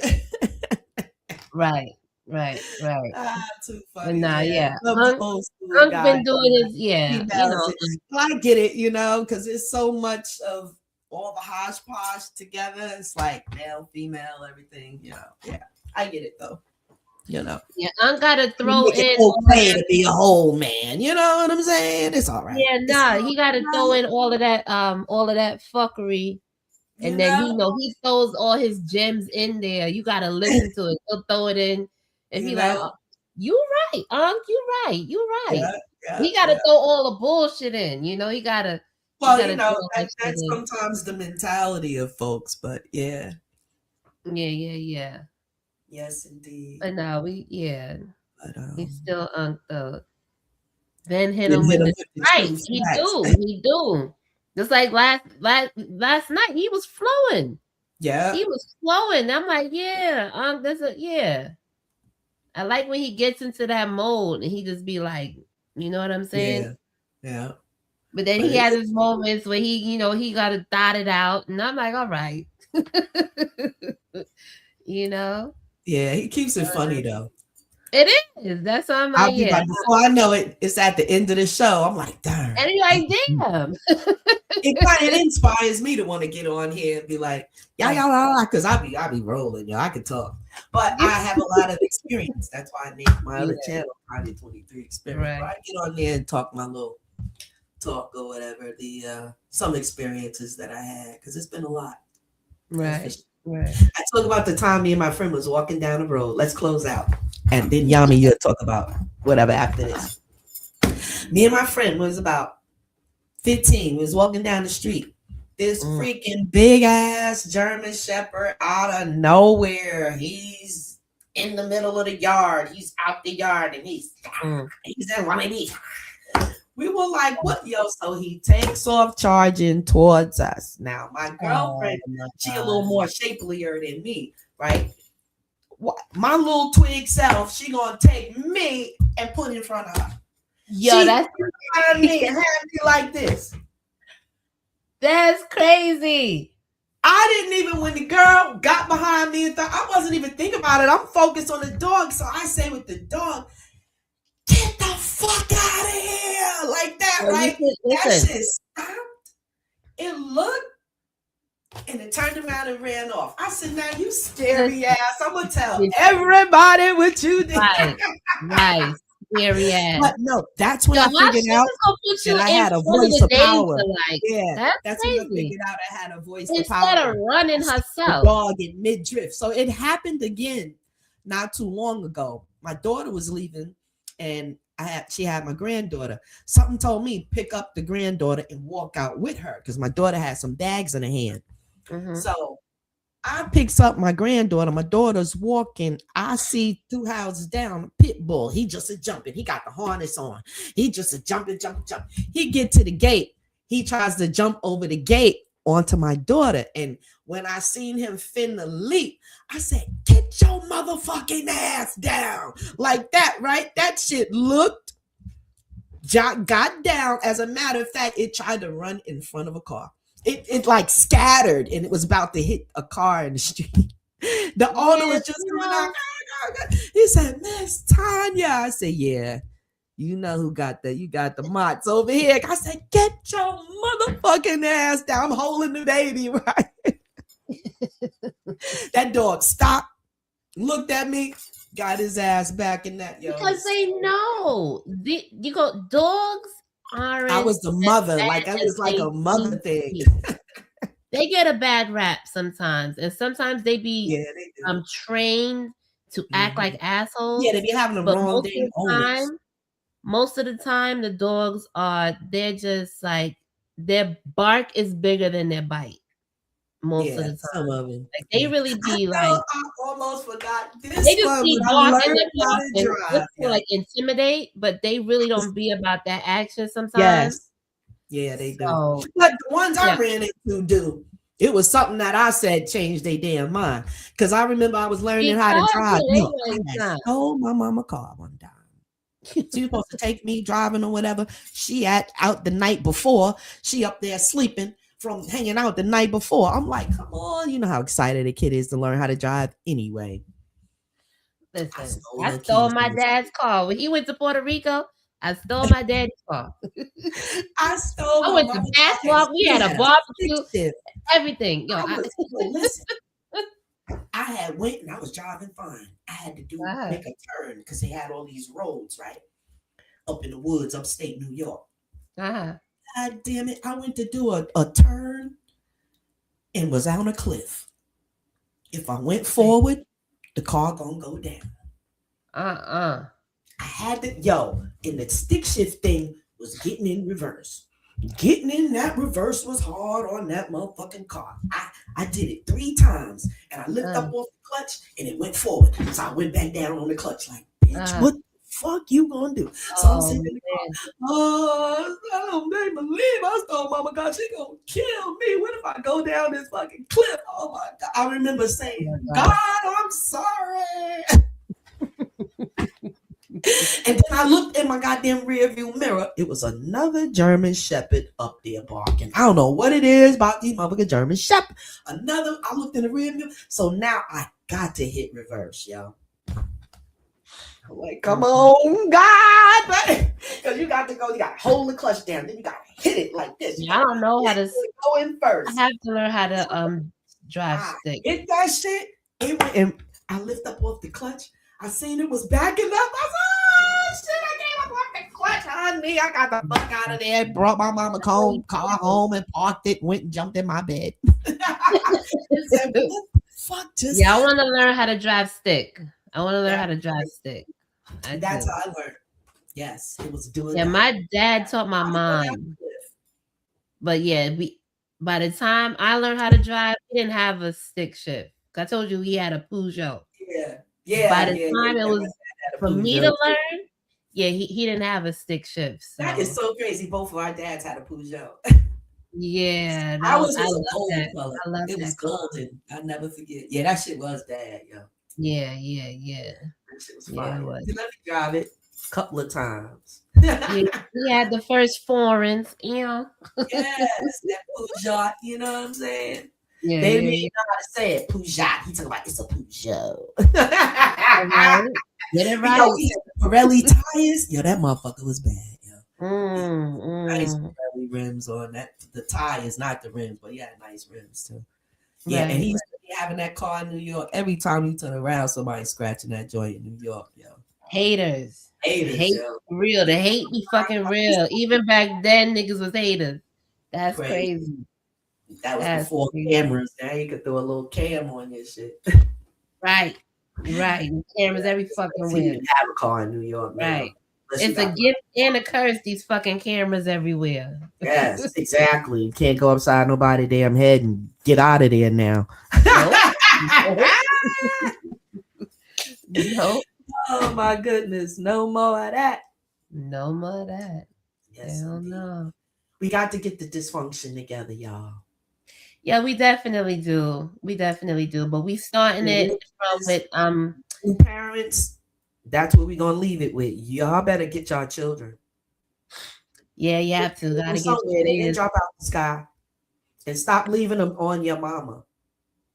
Right. Too funny. Unc's been doing his, I get it, because it's so much of all the hodgepodge together. It's like male, female, everything, Yeah, I get it though. Yeah, Unc gotta throw in okay to be a whole man. You know what I'm saying? It's all right. Yeah, he gotta throw in all of that fuckery. And then he throws all his gems in there. You gotta listen to it. He'll throw it in, and be like, oh, "You right, Unc. You right. Yeah, he gotta throw all the bullshit in. He gotta. Well, that's sometimes the mentality of folks, but yeah. Yeah. Yes, indeed. But no, he's still Unc though. Then hit him with the right. He do. Just like last night, he was flowing. Yeah, he was flowing. I'm like, I like when he gets into that mode and he just be like, you know what I'm saying? Yeah. But then he has his moments where he got to dot it out, and I'm like, all right, Yeah, he keeps it funny though. It is. That's what I'm like. Like, before I know it, it's at the end of the show. I'm like, darn. And you're like, damn. It inspires me to want to get on here and be like, because I be rolling, I can talk. But I have a lot of experience. That's why I named my other channel, Friday 23 Experience. Right. I get on there and talk my little talk or whatever, some experiences that I had, because it's been a lot. Right. I talk about the time me and my friend was walking down the road. Let's close out. And then Yami, you'll talk about whatever after this. Me and my friend was about 15. We was walking down the street. This freaking big ass German Shepherd out of nowhere. He's in the middle of the yard. He's out the yard and he's in one of these. We were like, what? So he takes off charging towards us. Now, my girlfriend, she a little more shapelier than me, right? My little twig self, she gonna take me and put in front of her. That's behind me and have me like this. That's crazy. I didn't even, when the girl got behind me and I wasn't even thinking about it. I'm focused on the dog. So I say with the dog, get the fuck out of here. Like that, right? That shit stopped. It looked. And it turned around and ran off. I said, now you scary ass. I'm going to tell everybody what you did. Right. Scary ass. But no, that's when I figured out that I had a voice of power. That's when I figured out I had a voice of power. Instead of running herself. The dog in mid-drift. So it happened again not too long ago. My daughter was leaving and she had my granddaughter. Something told me pick up the granddaughter and walk out with her because my daughter had some bags in her hand. So I picks up my granddaughter. My daughter's walking. I see 2 houses down a pit bull. He just a jumping. He got the harness on. He just a jumping. He get to the gate. He tries to jump over the gate onto my daughter. And when I seen him finna leap, I said, "Get your motherfucking ass down." Like that, right? That shit looked, got down. As a matter of fact, it tried to run in front of a car. It like scattered and it was about to hit a car in the street. The owner was just coming out. He said, "Miss Tanya." I said, "Yeah, you know who got that? You got the Mott's over here." I said, "Get your motherfucking ass down." I'm holding the baby, right? That dog stopped, looked at me, got his ass back in that. Because they know. Dogs aren't. I was the mother. Like, it was like a mother thing. They get a bad rap sometimes. And sometimes they be trained to act like assholes. Yeah, they be having the wrong thing. Most of the time, the dogs they're just like, their bark is bigger than their bite. Most of the time. Some of it. Like, they really be I like. I almost forgot this. They just be barking to like intimidate, but they really don't be about that action sometimes. Yes. Yeah, they do. So, but the ones I ran into do. It was something that I said changed their damn mind. Because I remember I was learning how to drive. I stole my mama car one time. She was supposed to take me driving or whatever. She out the night before. She up there sleeping from hanging out the night before. I'm like, come on. You know how excited a kid is to learn how to drive anyway. Listen, I stole my dad's car. When he went to Puerto Rico, I stole my dad's car. I went to basketball. We had a barbecue. Everything. Listen. I had went and I was driving fine. I had to make a turn because they had all these roads, right? Up in the woods, upstate New York. God damn it. I went to do a turn and was on a cliff. If I went forward, the car gonna go down. I had to, and the stick shift thing was getting in reverse. Getting in that reverse was hard on that motherfucking car. I did it 3 times and I lifted up off the clutch and it went forward. So I went back down on the clutch like, bitch, what the fuck you gonna do? So I'm sitting in the car. I don't believe I stole mama car. She gonna kill me. What if I go down this fucking cliff? Oh my God. I remember saying, God, I'm sorry. And then I looked in my goddamn rear view mirror. It was another German Shepherd up there barking. I don't know what it is about these motherfucking German Shepherd. I looked in the rear view. So now I got to hit reverse, yo. I'm like, come on, God. Because you got to hold the clutch down. Then you got to hit it like this. I don't know how to go in first. I have to learn how to drive stick. Hit that shit. And I lift up off the clutch. I seen it was backing up. I was shit, I gave up off the clutch, honey. I got the fuck out of there, brought my mama car home and parked it, went and jumped in my bed. Said, what the fuck just I want to learn how to drive stick. That's how I learned. Yes, it was doing that. My dad taught my mom. But by the time I learned how to drive, he didn't have a stick shift. I told you he had a Peugeot. Yeah. By the time it was for me to learn, he didn't have a stick shift. So. That is so crazy. Both of our dads had a Peugeot. Yeah, I love that. I love it. It was golden. I'll never forget. Yeah, that shit was dad, yo. Yeah. That shit was fun. Let me drive it a couple of times. He had the first foreigns, Yes, that Peugeot. You know what I'm saying? Yeah, they didn't know how to say it. Peugeot. He talking about it's a Peugeot. Get it right. Pirelli tires. Yo, that motherfucker was bad. Yo. Nice Pirelli rims on that. The tires, not the rims, but he had nice rims too. Yeah, and he used to be having that car in New York. Every time he turn around, somebody scratching that joint in New York. Yo, haters. Hate yo. Real. The hate be fucking real. Even back then, niggas was haters. That's crazy. That was before cameras. Now you could throw a little cam on your shit. Right. Cameras every fucking way. You didn't have a car in New York. Right. It's a gift and a curse, these fucking cameras everywhere. Yes, exactly. You can't go upside nobody's damn head and get out of there now. Nope. Nope. Oh my goodness. No more of that. No more of that. Yes, Hell indeed. no. We got to get the dysfunction together, y'all. Yeah, we definitely do. But we starting it from with New parents. That's what we're gonna leave it with. Y'all better get y'all children. Yeah, you have to. Gotta get somewhere. They didn't drop out the sky. And stop leaving them on your mama.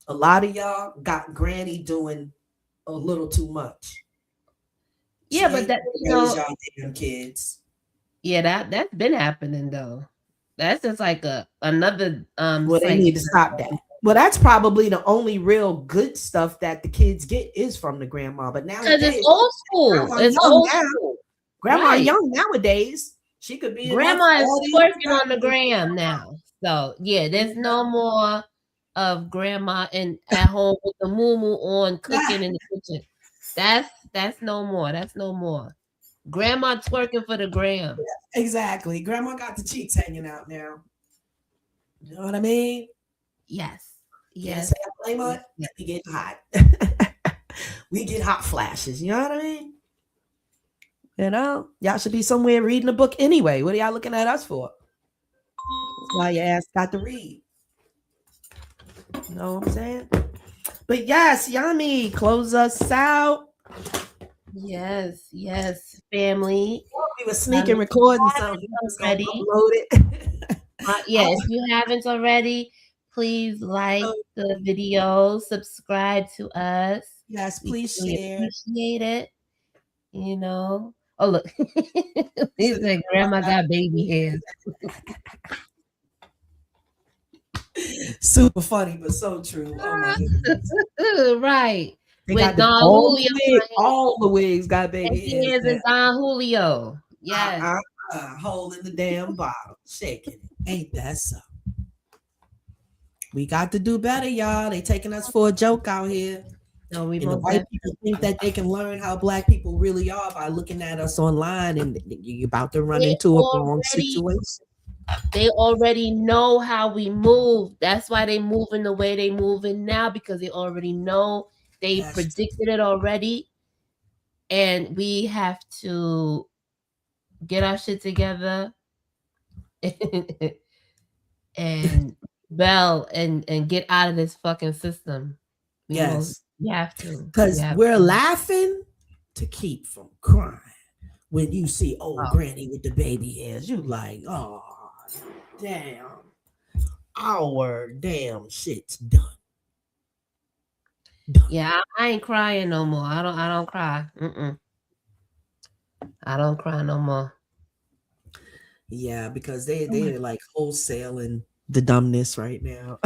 A lot of y'all got granny doing a little too much. Yeah, but that y'all damn kids. Yeah, that's been happening though. That's just like another Well, they need to stop that. Well, that's probably the only real good stuff that the kids get is from the grandma. But now because it's old school. It's old school. Grandma young nowadays. She could be. Grandma is twerking on the gram now. So yeah, there's no more of grandma and at home with the moo on cooking in the kitchen. That's no more. That's no more. Grandma twerking for the gram. Yeah, exactly. Grandma got the cheeks hanging out now. You know what I mean? Yes. Yes. We get hot. We get hot flashes. You know what I mean? You know, y'all should be somewhere reading a book anyway. What are y'all looking at us for? That's why your ass got to read. You know what I'm saying? But yes, Yummy, close us out. Yes, family. We were sneaking recording something. Already. If you haven't already, please like the video, subscribe to us. Yes, please share. Appreciate it. You know. Oh look, he said, "Grandma got baby hairs." Super funny, but so true. Oh my goodness. Right. They with got Don Julio. All the wigs got baby hairs. And Don Julio. Yes. Holding the damn bottle, shaking it. Ain't that so? We got to do better, y'all. They taking us for a joke out here. No, we and the white people think that they can learn how black people really are by looking at us online, and you're about to run into a wrong situation. They already know how we move. That's why they moving the way they moving now, because they already know. They predicted it already. And we have to get our shit together and bell and get out of this fucking system. You have to. Because we're laughing to keep from crying. When you see old granny with the baby hairs, you like, oh, damn. Our damn shit's done. Yeah, I ain't crying no more. I don't cry. I don't cry no more. Yeah, because they're like wholesaling the dumbness right now.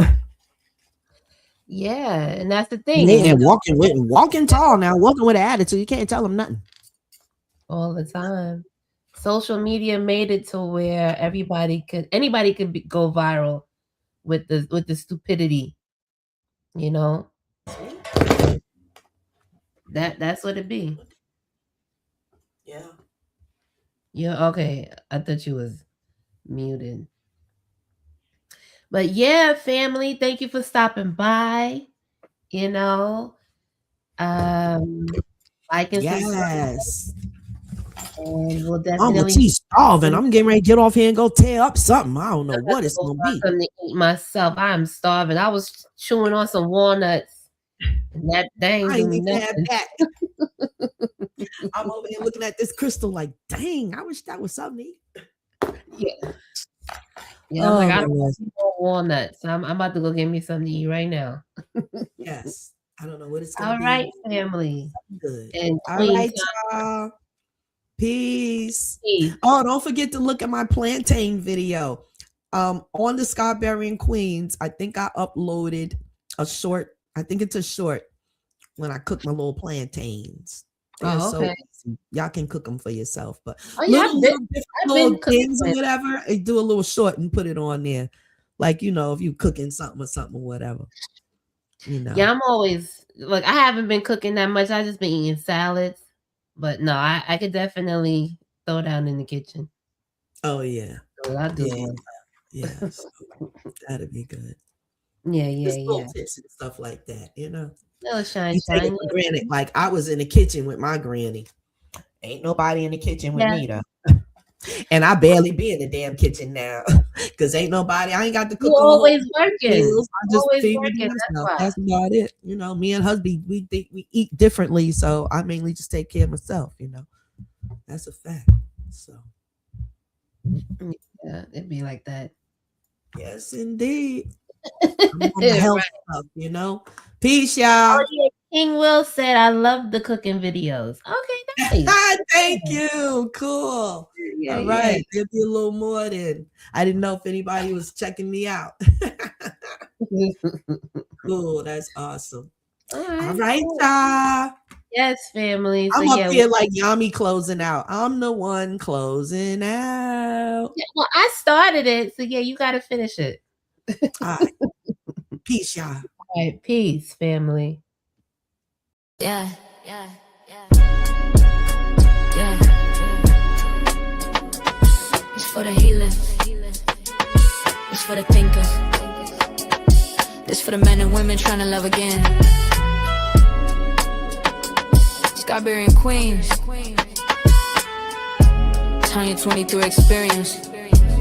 Yeah, and that's the thing. They're walking tall now, walking with an attitude. You can't tell them nothing. All the time. Social media made it to where anybody could go viral with the stupidity. You know? That's what it be. Yeah. Yeah, okay. I thought you was muted. But yeah, family, thank you for stopping by. You know. Like and subscribe. And we'll definitely. She's starving. I'm getting ready to get off here and go tear up something. I don't know what it's gonna be. Something to eat myself. I'm starving. I was chewing on some walnuts. And that dang. I ain't even have that. I'm over here looking at this crystal like, dang, I wish that was something to eat. Yeah. Yeah, I don't eat walnuts. I'm about to go get me something to eat right now. Yes. I don't know what it's gonna be. All right, family. Good. And all right, y'all. Peace. Oh, don't forget to look at my plantain video. On the Scarberian Queens, I think I uploaded a short. I think it's a short when I cook my little plantains. They're so easy. Y'all can cook them for yourself, but little things or whatever, I do a little short and put it on there. Like, you know, if you cooking something or whatever. You know. Yeah, I'm always I haven't been cooking that much. I just been eating salads. But no, I could definitely throw down in the kitchen. Oh yeah. So I'll do one. Yeah. So that'd be good. Just little yeah. tips and stuff like that, you know. No, shine, You take it shine. for granted. Like I was in the kitchen with my granny. Ain't nobody in the kitchen with me though. And I barely be in the damn kitchen now because ain't nobody. I ain't got to cook. You always working. Meals. I just Always feed working. myself. That's That's about it. You know, me and husband, we eat differently, so I mainly just take care of myself. You know, that's a fact. So, yeah, it'd be like that. yes, indeed. I'm on the health stuff, you know. Peace, y'all. Oh, yeah. King Will said, "I love the cooking videos." Okay, nice. Thank you. Cool. Yeah, all right. There'll be a little more then. I didn't know if anybody was checking me out. Cool. That's awesome. All right, y'all. Yes, family. I'm up here like Yami closing out. I'm the one closing out. Yeah, well, I started it, so yeah, you got to finish it. All right. Peace, y'all. All right, peace, family. Yeah. It's for the healers. It's for the thinkers. It's for the men and women trying to love again. Scarberian Queens. Tanya 23 experience.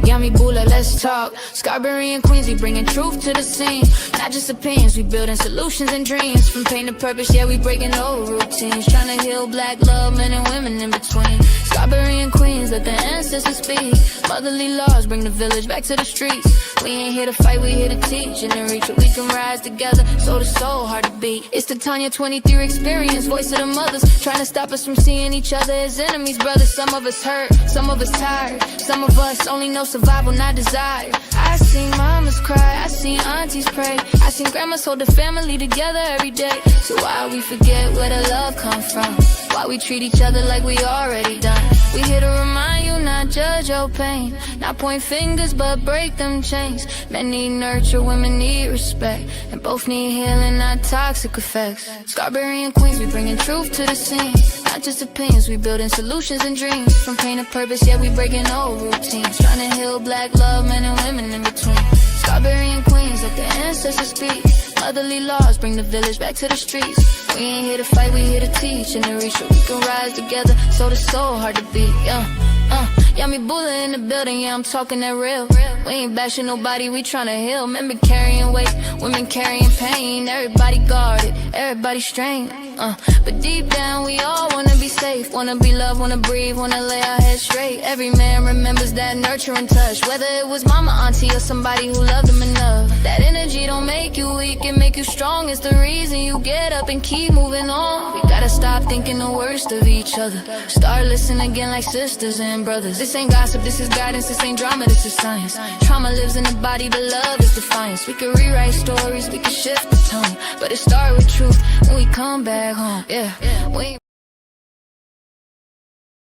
Yummy Bula, let's talk. Scarberian Queens, we bringing truth to the scene. Not just opinions, we building solutions and dreams. From pain to purpose, yeah, we breaking old routines. Trying to heal black love, men and women in between. Scarberian Queens, let the ancestors speak. Motherly laws bring the village back to the streets. We ain't here to fight, we here to teach and to reach where we can rise together. Soul to soul, hard to beat. It's the Tanya 23 experience, voice of the mothers. Trying to stop us from seeing each other as enemies, brothers. Some of us hurt, some of us tired. Some of us only know survival, not desire. I seen mamas cry, I seen aunties pray. I seen grandmas hold the family together every day. So why we forget where the love come from? Why we treat each other like we already done? We here to remind you, not judge your pain. Not point fingers, but break them chains. Men need nurture, women need respect. And both need healing, not toxic effects. Scarberian Queens, we bringing truth to the scene. Not just opinions, we building solutions and dreams. From pain to purpose, yeah, we breaking old routines. Trying to heal black love, men and women in between. Scarberian Queens, let the ancestors speak. Motherly laws bring the village back to the streets. We ain't here to fight, we here to teach and to reach where we can rise together. Soul to soul, hard to beat, Yummy Bula in the building, yeah, I'm talking that real. We ain't bashing nobody, we tryna heal. Men be carrying weight, women carrying pain. Everybody guarded, everybody strained. But deep down, we all wanna be safe. Wanna be loved, wanna breathe, wanna lay our heads straight. Every man remembers that nurturing touch. Whether it was mama, auntie, or somebody who loved them enough. That energy don't make you weak, it make you strong. It's the reason you get up and keep moving on. We gotta stop thinking the worst of each other. Start listening again like sisters and brothers. This ain't gossip, this is guidance, this ain't drama, this is science. Trauma lives in the body, but love is defiance. We can rewrite stories, we can shift the tone, but it starts with truth when we come back home. Yeah, we